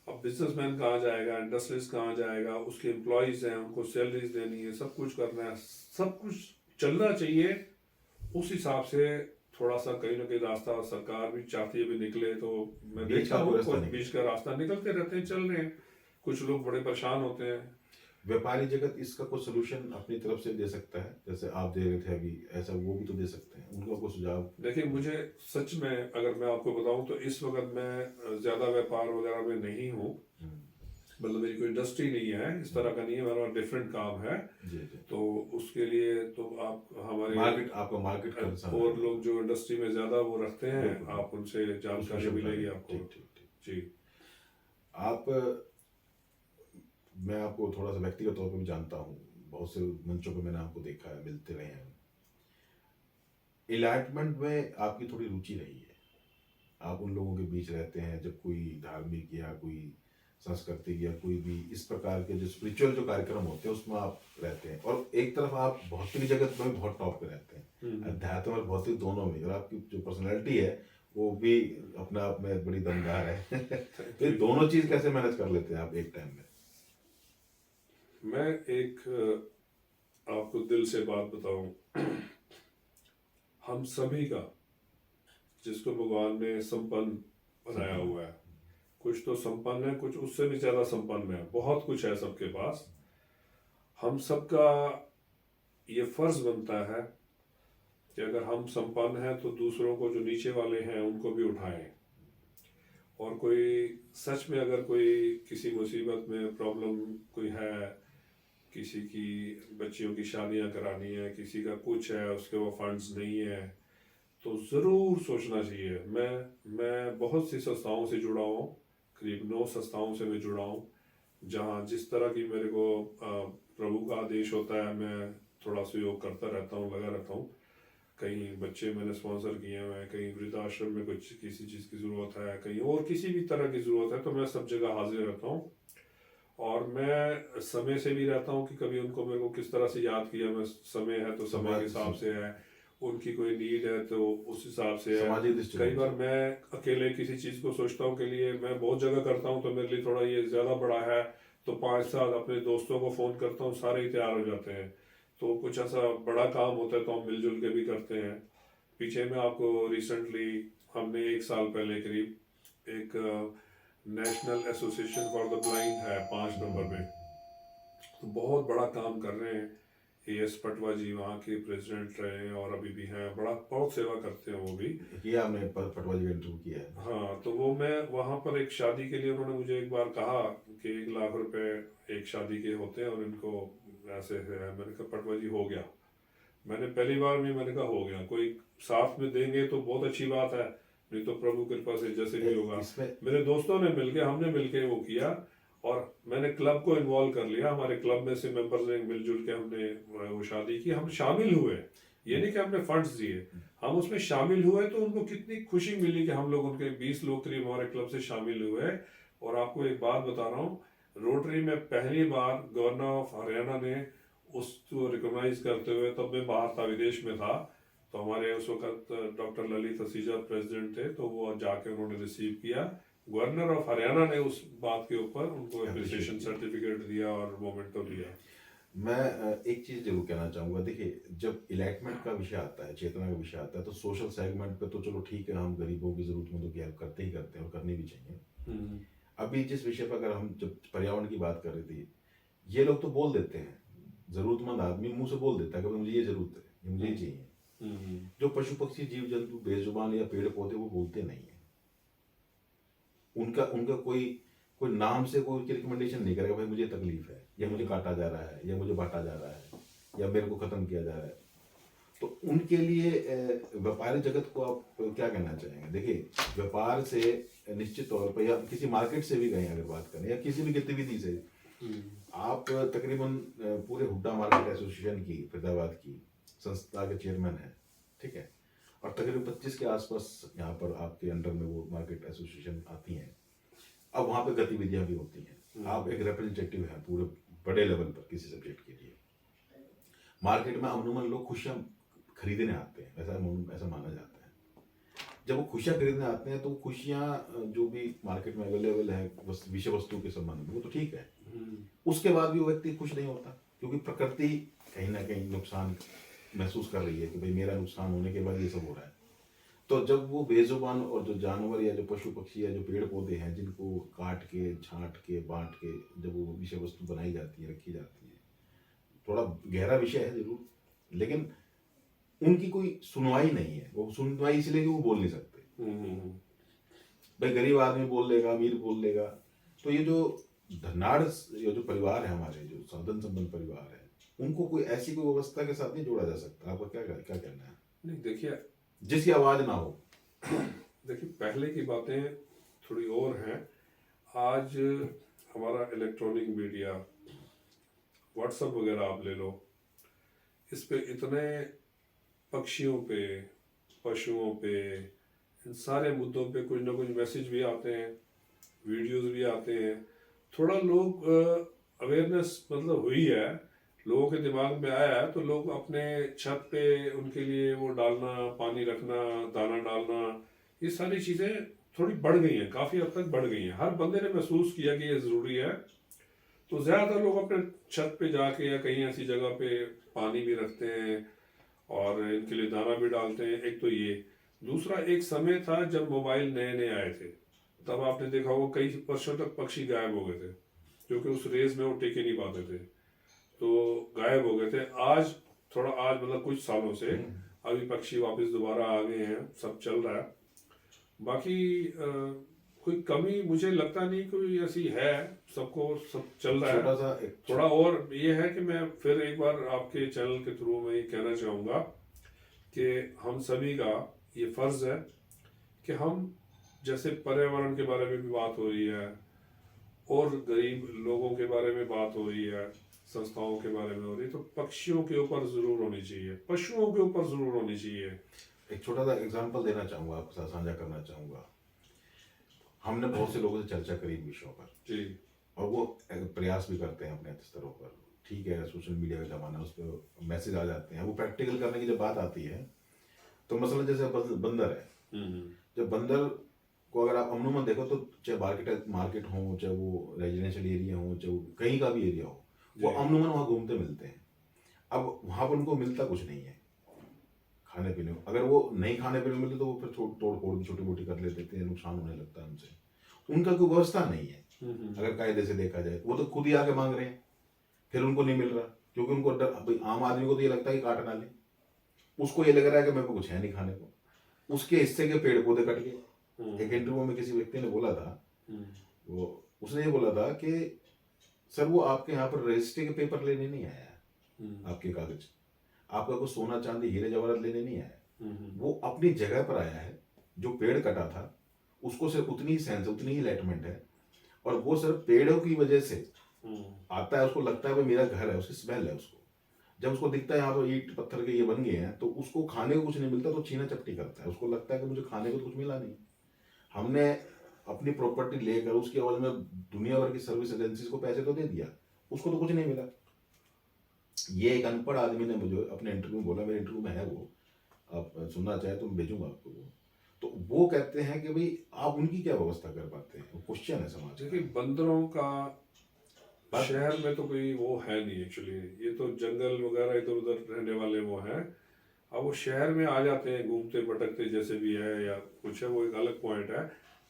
Speaker 2: अब बिजनेसमैन कहाँ जाएगा, इंडस्ट्रीज कहाँ जाएगा, उसके एम्प्लॉयज़ हैं, उनको सैलरीज देनी है, सब कुछ करना है, सब कुछ चलना चाहिए। उस हिसाब से थोड़ा सा कहीं ना कहीं रास्ता सरकार भी चाहती है भी निकले। तो मैं देखता हूँ बीच का रास्ता निकलते रहते हैं, चल रहे हैं। कुछ लोग बड़े परेशान होते हैं।
Speaker 1: व्यापारी जगत इसका कुछ सोल्यूशन अपनी तरफ से दे सकता है, जैसे आप दे रहे थे अभी, ऐसा वो भी तो दे सकते हैं, उनका कोई सुझाव।
Speaker 2: देखिए, मुझे सच में अगर मैं आपको बताऊं तो इस वक्त मैं ज़्यादा व्यापार वगैरह में नहीं हूँ। मतलब मेरी कोई इंडस्ट्री नहीं है, इस तरह का नहीं है, मेरा डिफरेंट काम है।
Speaker 1: जी जी।
Speaker 2: तो उसके लिए तो आप हमारे
Speaker 1: मार्केट, आपका मार्केट का
Speaker 2: और लोग जो इंडस्ट्री में ज़्यादा वो रखते हैं, आप उनसे जानकारी मिलेगी आपको।
Speaker 1: ठीक।
Speaker 2: जी।
Speaker 1: आप, मैं आपको थोड़ा सा व्यक्तिगत तौर पर भी जानता हूँ, बहुत से मंचों पे मैंने आपको देखा है, मिलते रहे हैं। इलाइटमेंट में आपकी थोड़ी रुचि रही है, आप उन लोगों के बीच रहते हैं जब कोई धार्मिक या कोई सांस्कृतिक या कोई भी इस प्रकार के जो स्पिरिचुअल जो कार्यक्रम होते हैं उसमें आप रहते हैं। और एक तरफ आप भौतिक जगत में भी बहुत टॉप पे रहते हैं, अध्यात्म और भौतिक दोनों में। और आपकी जो पर्सनैलिटी है वो भी अपने आप में बड़ी दमदार है। तो ये दोनों चीज कैसे मैनेज कर लेते हैं आप एक टाइम में।
Speaker 2: मैं एक आपको दिल से बात बताऊं, हम सभी का, जिसको भगवान ने संपन्न बनाया हुआ है, कुछ तो संपन्न है, कुछ उससे भी ज्यादा संपन्न है, बहुत कुछ है सबके पास। हम सबका ये फर्ज बनता है कि अगर हम संपन्न हैं तो दूसरों को, जो नीचे वाले हैं, उनको भी उठाएं। और कोई सच में अगर कोई किसी मुसीबत में, प्रॉब्लम कोई है, किसी की बच्चियों की शादियां करानी है, किसी का कुछ है, उसके वो फंड्स नहीं है, तो ज़रूर सोचना चाहिए। मैं बहुत सी संस्थाओं से जुड़ा हूँ, करीब 9 संस्थाओं से मैं जुड़ा हूँ, जहाँ जिस तरह की मेरे को प्रभु का आदेश होता है, मैं थोड़ा सहयोग करता रहता हूँ, लगा रहता हूँ। कहीं बच्चे मैंने स्पॉन्सर किए हुए हैं, कहीं वृद्धाश्रम में कुछ किसी चीज़ की ज़रूरत है, कहीं और किसी भी तरह की ज़रूरत है, तो मैं सब जगह हाजिर रहता हूँ। और मैं समय से भी रहता हूँ कि कभी उनको मेरे को किस तरह से याद किया, मैं समय है तो समय के हिसाब से है, उनकी कोई नीड है तो उस हिसाब से है।
Speaker 1: सामाजिक दृष्टिकोण
Speaker 2: कई बार मैं अकेले किसी चीज़ को सोचता हूँ के लिए मैं बहुत जगह करता हूँ, तो मेरे लिए थोड़ा ये ज़्यादा बड़ा है, तो 5 साल अपने दोस्तों को फ़ोन करता हूँ, सारे ही तैयार हो जाते हैं। तो कुछ ऐसा बड़ा काम होता है तो हम मिलजुल के भी करते हैं। पीछे में आपको रिसेंटली हमने 1 साल पहले करीब एक national association for the blind है 5 नंबर में, तो बहुत बड़ा काम कर रहे हैं। एस पटवा जी वहाँ के प्रेसिडेंट रहे हैं और अभी भी हैं, बड़ा बहुत सेवा करते हैं वो भी।
Speaker 1: किया हमने पटवा जी का इंटरव्यू किया है।
Speaker 2: हाँ, तो वो मैं वहाँ पर एक शादी के लिए उन्होंने मुझे एक बार कहा कि 1 लाख रुपए एक शादी के होते हैं और इनको ऐसे है। मैंने कहा पटवा जी हो गया, मैंने पहली बार में मैंने कहा हो गया, कोई साथ में देंगे तो बहुत अच्छी बात है, नहीं तो प्रभु कृपा से जैसे भी होगा।
Speaker 1: इसमें
Speaker 2: मेरे दोस्तों ने मिलके हमने मिलके वो किया और मैंने क्लब को इन्वॉल्व कर लिया। हमारे क्लब में से मेंबर्स ने मिलजुल के हमने वो शादी की, हम शामिल हुए। ये नहीं कि हमने फंड्स दिए, हम उसमें शामिल हुए तो उनको कितनी खुशी मिली कि हम लोग उनके 20 लोग करीब हमारे क्लब से शामिल हुए। और आपको एक बात बता रहा हूँ, रोटरी में पहली बार गवर्नर ऑफ हरियाणा ने उसको रिकॉग्नाइज करते हुए, तब मैं बाहर था, विदेश में था, तो हमारे उस वक्त डॉक्टर ललित असीजा प्रेसिडेंट थे, तो वो जाके उन्होंने रिसीव किया। गवर्नर ऑफ हरियाणा ने उस बात के ऊपर उनको एप्रिसिएशन सर्टिफिकेट दिया और मोमेंटो दिया।
Speaker 1: मैं एक चीज जरूर कहना चाहूंगा, देखिए जब इलाइटमेंट का विषय आता है, चेतना का विषय आता है, तो सोशल सेगमेंट पे तो चलो ठीक है, हम गरीबों की जरूरतमंदों की हेल्प करते ही करते हैं और करनी भी चाहिए। अभी जिस विषय पर अगर हम जब पर्यावरण की बात कर रहे थे, ये लोग तो बोल देते हैं, जरूरतमंद आदमी मुंह से बोल देता है कि मुझे ये जरूरत है, ये मुझे ये चाहिए। जो पशु पक्षी जीव जंतु बेजुबान या पेड़ पौधे, वो बोलते नहीं है। उनका उनका कोई कोई नाम से कोई रिकमेंडेशन नहीं करेगा, भाई मुझे तकलीफ है, या मुझे काटा जा रहा है, या मुझे बांटा जा रहा है, या मेरे को खत्म किया जा रहा है। तो उनके लिए व्यापारी जगत को आप क्या कहना चाहेंगे? देखिए व्यापार से निश्चित तौर पर, या किसी मार्केट से भी कहीं अगर बात करें, या किसी भी गतिविधि से, आप तकरीबन पूरे हुड्डा मार्केट एसोसिएशन की, फरीदाबाद की संस्था के चेयरमैन हैं, ठीक है, और तकरीबन 25 के आसपास यहाँ पर आपके अंडर में वो मार्केट एसोसिएशन आती हैं। अब वहाँ पे गतिविधियाँ भी होती हैं, आप एक रिप्रेजेंटेटिव हैं पूरे बड़े लेवल पर किसी सब्जेक्ट के लिए। मार्केट में अमूमन लोग खुशियाँ खरीदने आते हैं, ऐसा माना जाता है। जब वो खुशियाँ खरीदने आते हैं, तो खुशियाँ जो भी मार्केट में अवेलेबल है विषय वस्तु के संबंध में, वो तो ठीक है। उसके बाद भी वो व्यक्ति खुश नहीं होता, क्योंकि प्रकृति कहीं ना कहीं नुकसान महसूस कर रही है कि भाई मेरा नुकसान होने के बाद ये सब हो रहा है। तो जब वो बेजुबान और जो जानवर या जो पशु पक्षी या जो पेड़ पौधे हैं, जिनको काट के, छांट के, बांट के जब वो विषय वस्तु बनाई जाती है, रखी जाती है, थोड़ा गहरा विषय है जरूर, लेकिन उनकी कोई सुनवाई नहीं है। वो सुनवाई इसलिए कि वो बोल नहीं सकते। भाई गरीब आदमी बोल लेगा, अमीर बोल लेगा। तो ये जो धनाढ़, ये जो परिवार है हमारे, जो साधन संपन्न परिवार है, उनको कोई ऐसी कोई व्यवस्था के साथ नहीं जोड़ा जा सकता। आपका क्या कहना है?
Speaker 2: नहीं, देखिए,
Speaker 1: जिसकी आवाज ना हो।
Speaker 2: देखिए पहले की बातें थोड़ी और हैं। आज हमारा इलेक्ट्रॉनिक मीडिया, व्हाट्सएप वगैरह आप ले लो, इस पे इतने पक्षियों पे, पशुओं पे, इन सारे मुद्दों पे कुछ ना कुछ मैसेज भी आते हैं, वीडियोस भी आते हैं। थोड़ा लोग अवेयरनेस मतलब हुई है, लोगों के दिमाग में आया है, तो लोग अपने छत पे उनके लिए वो डालना, पानी रखना, दाना डालना, ये सारी चीज़ें थोड़ी बढ़ गई हैं, काफ़ी हद तक बढ़ गई हैं। हर बंदे ने महसूस किया कि ये ज़रूरी है, तो ज़्यादातर लोग अपने छत पे जाके या कहीं ऐसी जगह पे पानी भी रखते हैं और इनके लिए दाना भी डालते हैं। एक तो ये, दूसरा एक समय था जब मोबाइल नए नए आए थे, तब आपने देखा होगा कई वर्षों तक पक्षी गायब हो गए थे, क्योंकि उस रेस में वो टिके नहीं पाते थे, तो गायब हो गए थे। आज मतलब कुछ सालों से अभी पक्षी वापस दोबारा आ गए हैं, सब चल रहा है। बाकी कोई कमी मुझे लगता नहीं कोई ऐसी है, सबको सब चल रहा है। थोड़ा और ये है कि मैं फिर एक बार आपके चैनल के थ्रू मैं ये कहना चाहूँगा कि हम सभी का ये फर्ज है कि हम, जैसे पर्यावरण के बारे में भी बात हो रही है और गरीब लोगों के बारे में बात हो रही है, संस्थाओं के बारे में हो रही है, तो पक्षियों के ऊपर जरूर होनी चाहिए, पशुओं के ऊपर जरूर होनी चाहिए।
Speaker 1: एक छोटा सा एग्जांपल देना चाहूँगा, आपके साथ साझा करना चाहूँगा। हमने बहुत से लोगों से चर्चा करी विषयों पर
Speaker 2: जी,
Speaker 1: और वो प्रयास भी करते हैं अपने स्तरों पर। ठीक है, सोशल मीडिया का जमाना, उस पर मैसेज आ जाते हैं, वो प्रैक्टिकल करने की जब बात आती है तो मसलन जैसे बंदर है, जब बंदर को अगर आप अमूमन देखो तो चाहे मार्केट हो, चाहे वो रेजिडेंशियल एरिया हो, चाहे वो कहीं का भी एरिया हो, वो
Speaker 2: जी।
Speaker 1: अमूमन वहाँ घूमते मिलते हैं। अब वहाँ पर उनको मिलता कुछ नहीं है खाने पीने को। अगर वो नहीं खाने पीने मिलते तो वो फिर तोड़ फोड़ की छोटी मोटी कर लेते हैं, नुकसान होने लगता है उनसे। उनका कोई व्यवस्था नहीं है। अगर कायदे से देखा जाए वो तो खुद ही आके मांग रहे हैं, फिर उनको नहीं मिल रहा, क्योंकि उनको डर, भाई आम आदमी को तो ये लगता है कि काट ना ले, उसको ये लग रहा है कि मेरे को कुछ है नहीं खाने को, उसके हिस्से के पेड़ पौधे कट गए। एक इंटरव्यू में किसी व्यक्ति ने बोला था, वो उसने ये बोला था कि सर वो आपके यहाँ पर रजिस्ट्री के पेपर लेने नहीं आया है, आपके कागज, आपका कुछ सोना चांदी हीरे जवाहरात लेने नहीं आया है, वो अपनी जगह पर आया है। जो पेड़ कटा था उसको सिर्फ उतनी ही सेंस, उतनी ही लैटमेंट है, और वो सिर्फ पेड़ों की वजह से आता है। उसको लगता है भाई मेरा घर है, उसकी स्मेल है उसको। जब उसको दिखता है यहाँ तो ईंट पत्थर के ये बन गए हैं, तो उसको खाने को कुछ नहीं मिलता तो छीना चपटी करता है। उसको लगता है कि मुझे खाने को तो कुछ मिला नहीं। हमने अपनी प्रॉपर्टी लेकर उसके एवज में दुनिया भर की सर्विस एजेंसीज को पैसे तो दे दिया, उसको तो कुछ नहीं मिला। ये एक अनपढ़ आदमी ने मुझे अपने इंटरव्यू में बोला, मेरे इंटरव्यू में है वो, आप सुनना चाहे तो मैं भेजूंगा आपको वो। तो वो कहते हैं कि भाई आप उनकी क्या व्यवस्था कर पाते हैं, वो क्वेश्चन है समाज का।
Speaker 2: देखिए, बंदरों का शहर में तो कोई वो है नहीं एक्चुअली, ये तो जंगल वगैरह इधर उधर रहने वाले वो हैं। अब वो शहर में आ जाते हैं घूमते भटकते जैसे भी है या कुछ है, वो एक अलग पॉइंट है।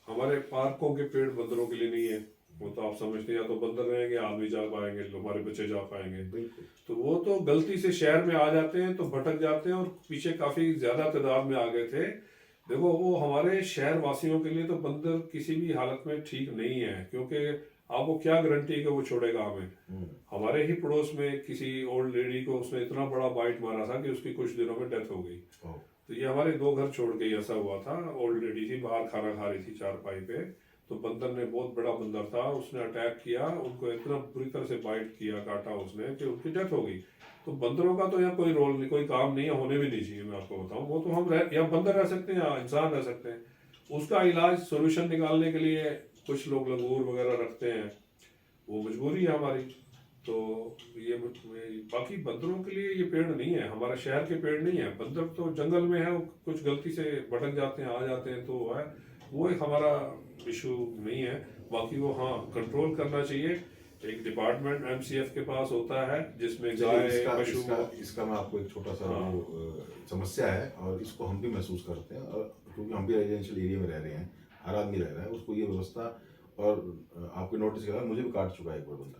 Speaker 2: हमारे पार्कों के पेड़ बंदरों के लिए नहीं है, वो तो आप समझते हैं, या तो बंदर रहेंगे आदमी जा पाएंगे, हमारे बच्चे जा पाएंगे।
Speaker 1: बिल्कुल।
Speaker 2: तो वो तो गलती से शहर में आ जाते हैं तो भटक जाते हैं, और पीछे काफी ज्यादा तादाद में आ गए थे। देखो, वो हमारे शहर वासियों के लिए तो बंदर किसी भी हालत में ठीक नहीं है, क्योंकि आपको क्या गारंटी है कि वो छोड़ेगा हमें। हमारे ही पड़ोस में किसी ओल्ड लेडी को उसने इतना बड़ा बाइट मारा था कि उसकी कुछ दिनों में डेथ हो गई। तो ये हमारे 2 घर छोड़ के ही ऐसा हुआ था। ओल्ड लेडी थी, बाहर खाना खा रही थी चारपाई पे, तो बंदर ने, बहुत बड़ा बंदर था, उसने अटैक किया, उनको इतना बुरी तरह से बाइट किया, काटा उसने, कि उनकी डेथ हो गई। तो बंदरों का तो यहाँ कोई रोल नहीं, कोई काम नहीं है, होने भी नहीं चाहिए। मैं आपको बताऊं, वो तो हम या बंदर रह सकते हैं या इंसान रह सकते हैं। उसका इलाज, सोल्यूशन निकालने के लिए कुछ लोग लंगूर वगैरह रखते हैं, वो मजबूरी है हमारी। तो ये बाकी बंदरों के लिए ये पेड़ नहीं है, हमारा शहर के पेड़ नहीं है। बंदर तो जंगल में है, वो कुछ गलती से भटक जाते हैं, आ जाते हैं, तो है वो एक हमारा इशू नहीं है। बाकी वो हाँ कंट्रोल करना चाहिए। एक डिपार्टमेंट एमसीएफ के पास होता है जिसमें गाय पशु।
Speaker 1: इसका मैं आपको एक छोटा सा
Speaker 2: हाँ।
Speaker 1: समस्या है, और इसको हम भी महसूस करते हैं, और क्योंकि हम भी रेजिडेंशियल एरिया में रह रहे हैं, हर आदमी रह रहा है, उसको ये व्यवस्था, और आपको नोटिस करा, मुझे भी काट चुका है एक बार बंदा।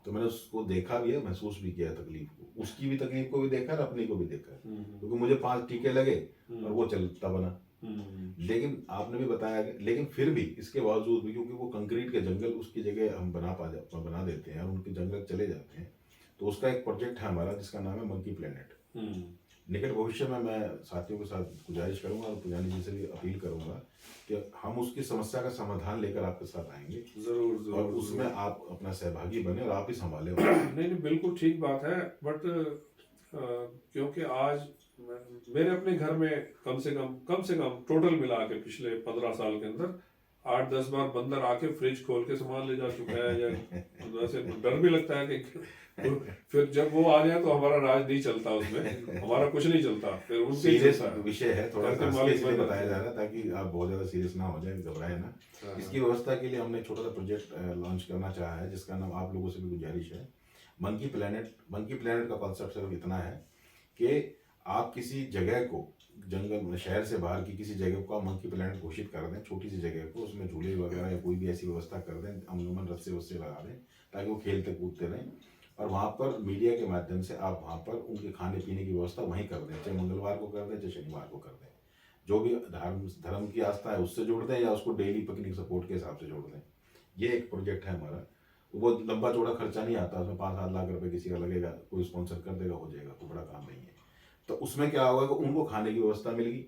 Speaker 1: तो मैंने उसको देखा भी है, महसूस भी किया है तकलीफ को, उसकी भी तकलीफ को भी देखा है, अपनी को भी देखा है, क्योंकि मुझे 5 टीके लगे और वो चलता बना। लेकिन आपने भी बताया कि लेकिन फिर भी इसके बावजूद भी, क्योंकि वो कंक्रीट के जंगल उसकी जगह हम बना देते हैं और उनके जंगल चले जाते हैं, तो उसका एक प्रोजेक्ट है हमारा जिसका नाम है मंकी प्लेनेट। निकट भविष्य में मैं साथियों के साथ गुजारिश करूंगा और पुजानी जी से भी अपील करूंगा कि हम उसकी समस्या का समाधान लेकर आपके साथ आएंगे,
Speaker 2: जरूर
Speaker 1: और उसमें आप अपना सहभागी बने और आप ही संभाले।
Speaker 2: नहीं, बिल्कुल ठीक बात है। बट क्योंकि आज मेरे अपने घर में कम से कम टोटल मिला के पिछले 15 साल के अंदर 8-10 बार बंदर आके फ्रिज खोल के सामान ले जा चुका है, या वैसे डर भी लगता है कि फिर जब वो आ जाए तो हमारा राज नहीं चलता, उसमें हमारा कुछ नहीं चलता, फिर उनके
Speaker 1: सीरियस विषय है, थोड़ा सा
Speaker 2: मालिक
Speaker 1: इसलिए बताया जा रहा है ताकि आप बहुत ज्यादा सीरियस ना हो जाए, घबराए ना। इसकी व्यवस्था के लिए हमने एक छोटा सा प्रोजेक्ट लॉन्च करना चाहा है, जिसका नाम आप लोगों से भी गुजारिश है, मंकी प्लेनेट। मंकी प्लेनेट का कॉन्सेप्ट सिर्फ इतना है कि आप किसी जगह को, जंगल शहर से बाहर की किसी जगह को आप मंकी प्लेनेट घोषित कर दें, छोटी सी जगह को, उसमें झूले वगैरह या कोई भी ऐसी व्यवस्था कर दें, अमूमन रस्से वस्से लगा दें ताकि वो खेलते कूदते रहें, और वहाँ पर मीडिया के माध्यम से आप वहाँ पर उनके खाने पीने की व्यवस्था वहीं कर दें, चाहे मंगलवार को कर दें चाहे शनिवार को कर दें, जो भी धर्म की आस्था है उससे जोड़ दें, या उसको डेली पिकनिक सपोर्ट के हिसाब से जोड़ दें। ये एक प्रोजेक्ट है हमारा। वो लंबा चौड़ा खर्चा नहीं आता, उसमें 5-7 लाख रुपए किसी का लगेगा, कोई स्पॉन्सर कर देगा, हो जाएगा, कोई बड़ा काम नहीं है। तो उसमें क्या होगा कि उनको खाने की व्यवस्था मिलेगी,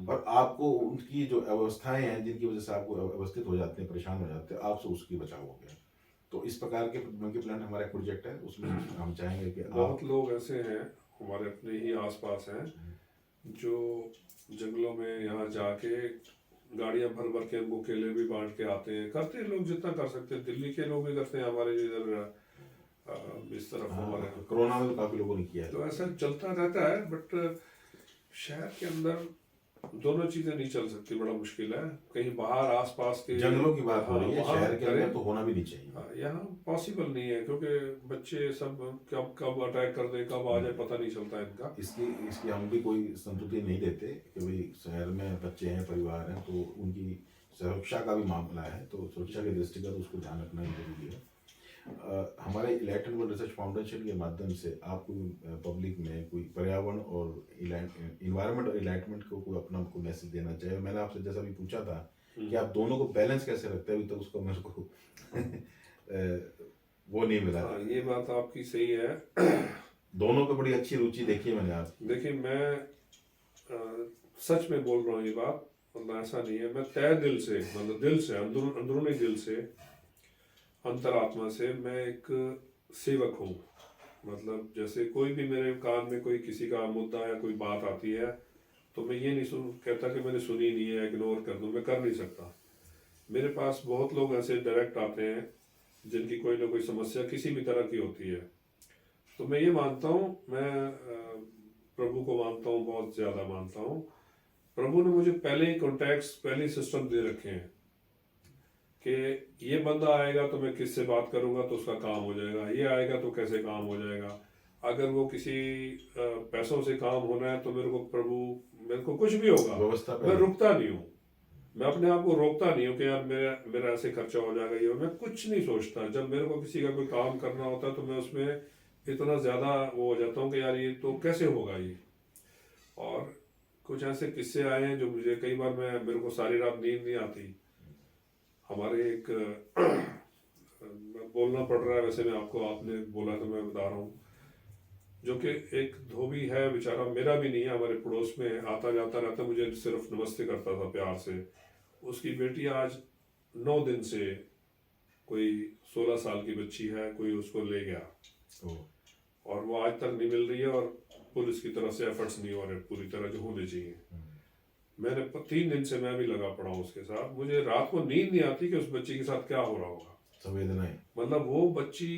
Speaker 1: और आपको उनकी जो अवस्थाएं हैं जिनकी वजह से आपको अवस्थित हो जाते हैं, परेशान हो जाते हैं, आपसे उसकी बचाव हो गया। तो इस प्रकार के मंकी प्लांट हमारा एक प्रोजेक्ट है, उसमें हम चाहेंगे कि
Speaker 2: बहुत लोग ऐसे हैं हमारे अपने ही आसपास हैं जो जंगलों में यहाँ जाके गाड़ियां भर भर के हमको केले भी बांट के आते हैं, करते हैं लोग जितना कर सकते हैं। दिल्ली के लोग भी करते हैं, हमारे इधर इस तरफ हमारे
Speaker 1: कोरोना में काफी लोगों ने किया है।
Speaker 2: तो ऐसा चलता रहता है। बट शहर के अंदर दोनों चीजें नहीं चल सकती, बड़ा मुश्किल है। कहीं बाहर आसपास के
Speaker 1: जंगलों की बात हो
Speaker 2: हाँ,
Speaker 1: रही है,
Speaker 2: वहाँ
Speaker 1: शहर के
Speaker 2: करें।
Speaker 1: अंदर तो होना भी नहीं चाहिए।
Speaker 2: हाँ, यहाँ पॉसिबल नहीं है, क्योंकि बच्चे सब कब कब अटैक कर दे, कब आ जाए, पता नहीं चलता इनका।
Speaker 1: इसकी इसकी हम भी कोई संतुति नहीं देते कि भाई शहर में बच्चे हैं, परिवार हैं, तो उनकी सुरक्षा का भी मामला है, तो सुरक्षा के दृष्टिगत उसको ध्यान रखना ही जरूरी है। हमारे elite and world research foundation के माध्यम से आपको पब्लिक में कोई पर्यावरण और इन्वायरमेंट और इलाइटमेंट को कोई अपना को मैसेज देना चाहिए। मैंने आपसे जैसा भी पूछा था कि आप दोनों को बैलेंस कैसे रखते हैं, अभी तक उसको मेरे को वो नहीं मिला।
Speaker 2: हाँ, ये बात आपकी सही है।
Speaker 1: दोनों पे बड़ी अच्छी रुचि देखी है मैंने आप।
Speaker 2: देखिए, मैं सच में बोल रहा हूँ ये बात, मतलब ऐसा नहीं है। मैं तय दिल से, मतलब दिल से, अंदरूनी दिल से, अंतरात्मा से मैं एक सेवक हूँ। मतलब जैसे कोई भी मेरे कान में कोई किसी का मुद्दा या कोई बात आती है, तो मैं ये नहीं कहता कि मैंने सुनी नहीं है, इग्नोर कर दूँ, मैं कर नहीं सकता। मेरे पास बहुत लोग ऐसे डायरेक्ट आते हैं जिनकी कोई ना कोई समस्या किसी भी तरह की होती है। तो मैं ये मानता हूँ, मैं प्रभु को मानता हूँ, बहुत ज़्यादा मानता हूँ। प्रभु ने मुझे पहले ही कॉन्टैक्ट्स, पहले ही सिस्टम दे रखे हैं कि ये बंदा आएगा तो मैं किससे बात करूंगा तो उसका काम हो जाएगा, ये आएगा तो कैसे काम हो जाएगा। अगर वो किसी पैसों से काम होना है तो मेरे को कुछ भी होगा,
Speaker 1: व्यवस्था
Speaker 2: मैं रुकता नहीं हूँ। मैं अपने आप को रोकता नहीं हूँ कि यार मेरा ऐसे खर्चा हो जाएगा, ये मैं कुछ नहीं सोचता। जब मेरे को किसी का कोई काम करना होता है तो मैं उसमें इतना ज़्यादा वो हो जाता हूँ कि यार ये तो कैसे होगा ये। और कुछ ऐसे किस्से आए हैं जो मुझे कई बार मेरे को सारी रात नींद नहीं आती। हमारे एक बोलना पड़ रहा है वैसे, मैं आपको, आपने बोला तो मैं बता रहा हूँ, जो कि एक धोबी है बेचारा, मेरा भी नहीं है, हमारे पड़ोस में आता जाता रहता, मुझे सिर्फ नमस्ते करता था प्यार से। उसकी बेटी आज 9 दिन से, कोई 16 साल की बच्ची है, कोई उसको ले गया और वो आज तक नहीं मिल रही है, और पुलिस की तरफ से एफर्ट्स नहीं हो रहे पूरी तरह जो होने चाहिए। मैंने 3 दिन से मैं भी लगा पड़ा हूँ उसके साथ। मुझे रात को नींद नहीं आती कि उस बच्ची के साथ क्या हो रहा होगा।
Speaker 1: संवेदनाएं, मतलब
Speaker 2: वो बच्ची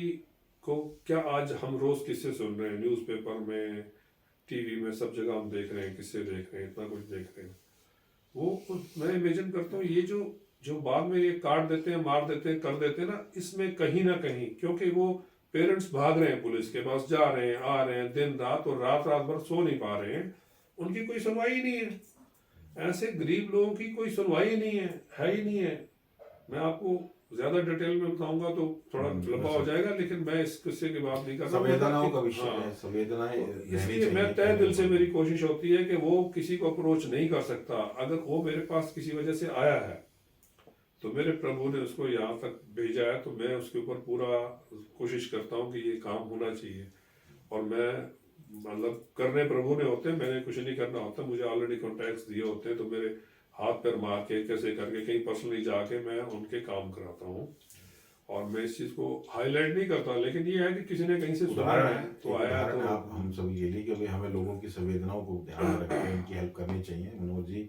Speaker 2: को क्या, आज हम रोज किस्से सुन रहे हैं, न्यूज़पेपर में, टीवी में, सब जगह हम देख रहे हैं, किस्से देख रहे हैं, इतना कुछ देख रहे हैं। मैं इमेजिन करता हूँ ये जो बाद में ये काट देते हैं, मार देते हैं, कर देते हैं ना, इसमें कहीं ना कहीं, क्योंकि वो पेरेंट्स भाग रहे हैं, पुलिस के पास जा रहे हैं, आ रहे हैं दिन रात, और रात भर सो नहीं पा रहे हैं, उनकी कोई सुनवाई ही नहीं है। ऐसे गरीब लोगों की कोई सुनवाई नहीं है ही नहीं है। मैं आपको ज्यादा डिटेल में बताऊंगा तो थोड़ा लंबा हो जाएगा, लेकिन मैं इस किस्से की बात नहीं कर रहा।
Speaker 1: संवेदनाओं का विषय है, संवेदनाएं
Speaker 2: इसलिए मैं तय दिल से, मेरी कोशिश होती है कि वो किसी को अप्रोच नहीं कर सकता। अगर वो मेरे पास किसी वजह से आया है तो मेरे प्रभु ने उसको यहाँ तक भेजा है, तो मैं उसके ऊपर पूरा कोशिश करता हूँ कि ये काम होना चाहिए। और मैं, मतलब करने प्रभु ने होते हैं, मैंने कुछ नहीं करना होता। मुझे ऑलरेडी कॉन्टैक्ट्स दिए होते हैं, तो मेरे हाथ पैर मार के, कैसे करके, कहीं पर्सनली जाके मैं उनके काम कराता हूँ। और मैं इस चीज़ को हाईलाइट नहीं करता, लेकिन ये है कि किसी ने कहीं से सुना है तो आया तो
Speaker 1: आप हम सभी के लिए, क्योंकि हमें लोगों की संवेदनाओं को ध्यान में रखकर उनकी हेल्प करनी चाहिए। मनोज जी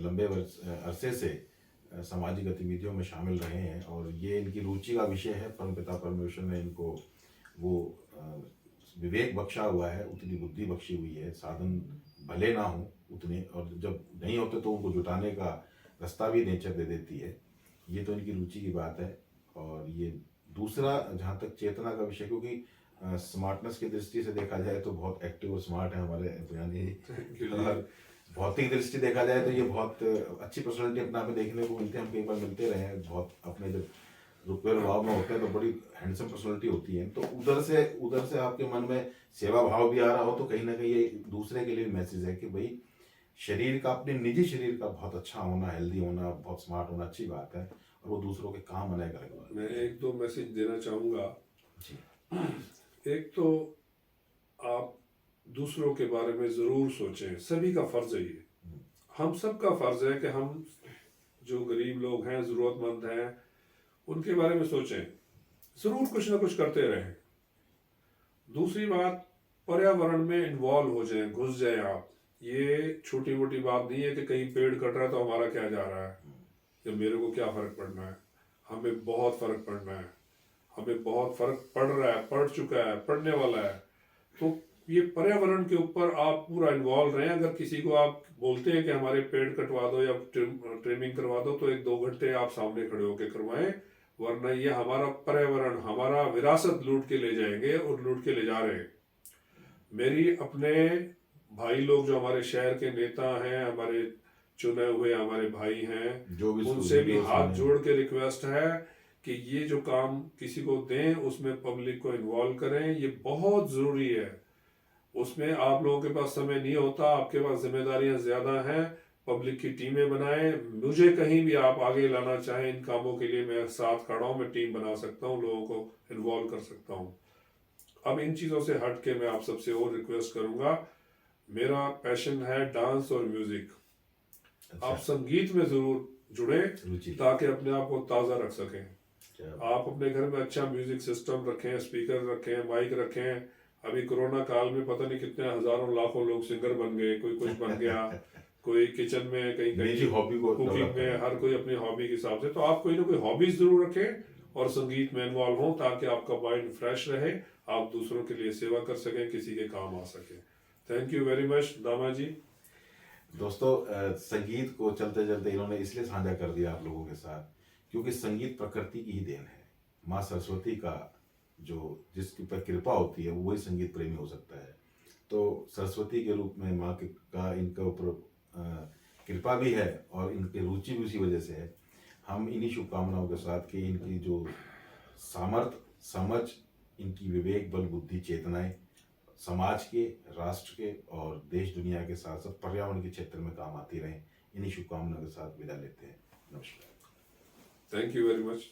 Speaker 1: लंबे अरसे से सामाजिक गतिविधियों में शामिल रहे हैं, और ये इनकी रुचि का विषय है। परमपिता परमेश्वर ने इनको वो विवेक बख्शा हुआ है, उतनी बुद्धि बख्शी हुई है, साधन भले ना हो उतने, और जब नहीं होते तो उनको जुटाने का रास्ता भी नेचर दे देती है। ये तो इनकी रुचि की बात है। और ये दूसरा, जहाँ तक चेतना का विषय, क्योंकि स्मार्टनेस की दृष्टि से देखा जाए तो बहुत एक्टिव और स्मार्ट है हमारे यानी, और भौतिक दृष्टि देखा जाए तो ये बहुत अच्छी पर्सनालिटी अपने आप में देखने को मिलती है। हम कई बार मिलते रहे हैं, बहुत अपने जब रुपये भाव में होते हैं तो बड़ी हैंडसम पर्सनालिटी होती है। तो उधर से आपके मन में सेवा भाव भी आ रहा हो तो कहीं ना कहीं ये दूसरे के लिए मैसेज है कि भाई शरीर का, अपने निजी शरीर का बहुत अच्छा होना, हेल्दी होना, बहुत स्मार्ट होना अच्छी बात है, और वो दूसरों के काम आने का।
Speaker 2: मैं 1-2 मैसेज देना चाहूँगा। एक तो आप दूसरों के बारे में ज़रूर सोचें, सभी का फ़र्ज़ है ये, हम सब का फ़र्ज़ है कि हम जो गरीब लोग हैं, ज़रूरतमंद हैं, उनके बारे में सोचें, ज़रूर कुछ ना कुछ करते रहें। दूसरी बात, पर्यावरण में इन्वॉल्व हो जाएं, घुस जाएं आप। ये छोटी मोटी बात नहीं है कि कहीं पेड़ कट रहा है तो हमारा क्या जा रहा है, या मेरे को क्या फ़र्क पड़ना है। हमें बहुत फ़र्क पड़ना है, हमें बहुत फ़र्क पड़ रहा है, पड़ चुका है, पड़ने वाला है। तो ये पर्यावरण के ऊपर आप पूरा इन्वॉल्व रहें। अगर किसी को आप बोलते हैं कि हमारे पेड़ कटवा दो या ट्रिमिंग करवा दो, तो 1-2 घंटे आप सामने खड़े होकर करवाएं, वरना ये हमारा पर्यावरण, हमारा विरासत लूट के ले जाएंगे और लूट के ले जा रहे हैं। मेरी अपने भाई लोग जो हमारे शहर के नेता हैं, हमारे चुने हुए हमारे भाई हैं,
Speaker 1: जो भी
Speaker 2: उनसे भी
Speaker 1: वीडियोस
Speaker 2: हाथ
Speaker 1: में
Speaker 2: जोड़ के रिक्वेस्ट है कि ये जो काम किसी को दें उसमें पब्लिक को इन्वॉल्व करें, ये बहुत ज़रूरी है। उसमें आप लोगों के पास समय नहीं होता, आपके पास जिम्मेदारियां ज़्यादा हैं, पब्लिक की टीमें बनाएं। मुझे कहीं भी आप आगे लाना चाहें इन कामों के लिए, मैं साथ खड़ा हूँ, मैं टीम बना सकता हूँ, लोगों को इन्वॉल्व कर सकता हूँ। अब इन चीज़ों से हट के मैं आप सबसे और रिक्वेस्ट करूँगा, मेरा पैशन है डांस और म्यूज़िक।
Speaker 1: अच्छा,
Speaker 2: आप संगीत में ज़रूर जुड़े
Speaker 1: रुचि।
Speaker 2: ताकि अपने आप को ताज़ा रख सकें।
Speaker 1: क्या
Speaker 2: आप अपने घर में अच्छा म्यूजिक सिस्टम रखें, स्पीकर रखें, माइक रखें। अभी कोरोना काल में पता नहीं कितने हजारों लाखों लोग सिंगर बन गए, कोई कुछ बन गया, कोई किचन में, कहीं
Speaker 1: निजी
Speaker 2: कहीं
Speaker 1: हॉबी को
Speaker 2: कुकिंग
Speaker 1: डेवलप
Speaker 2: में,
Speaker 1: करना।
Speaker 2: हर कोई अपनी हॉबी के हिसाब से। तो आप कोई ना कोई हॉबीज जरूर रखें और संगीत में इन्वॉल्व हों ताकि आपका माइंड फ्रेश रहे, आप दूसरों के लिए सेवा कर सकें, किसी के काम आ सके। थैंक यू वेरी मच दामा जी।
Speaker 1: दोस्तों, संगीत को चलते चलते इन्होंने इसलिए साझा कर दिया आप लोगों के साथ क्योंकि संगीत प्रकृति की ही देन है। माँ सरस्वती का जो जिसके पर कृपा होती है वो वही संगीत प्रेमी हो सकता है। तो सरस्वती के रूप में माँ के का इनका ऊपर कृपा भी है और इनकी रुचि भी उसी वजह से है। हम इन्हीं शुभकामनाओं के साथ कि इनकी जो सामर्थ्य, समझ, इनकी विवेक, बल, बुद्धि, चेतनाएं समाज के, राष्ट्र के और देश दुनिया के साथ साथ पर्यावरण के क्षेत्र में काम आती रहें, इन्हीं शुभकामनाओं के साथ विदा लेते हैं। नमस्कार।
Speaker 2: Thank you very much.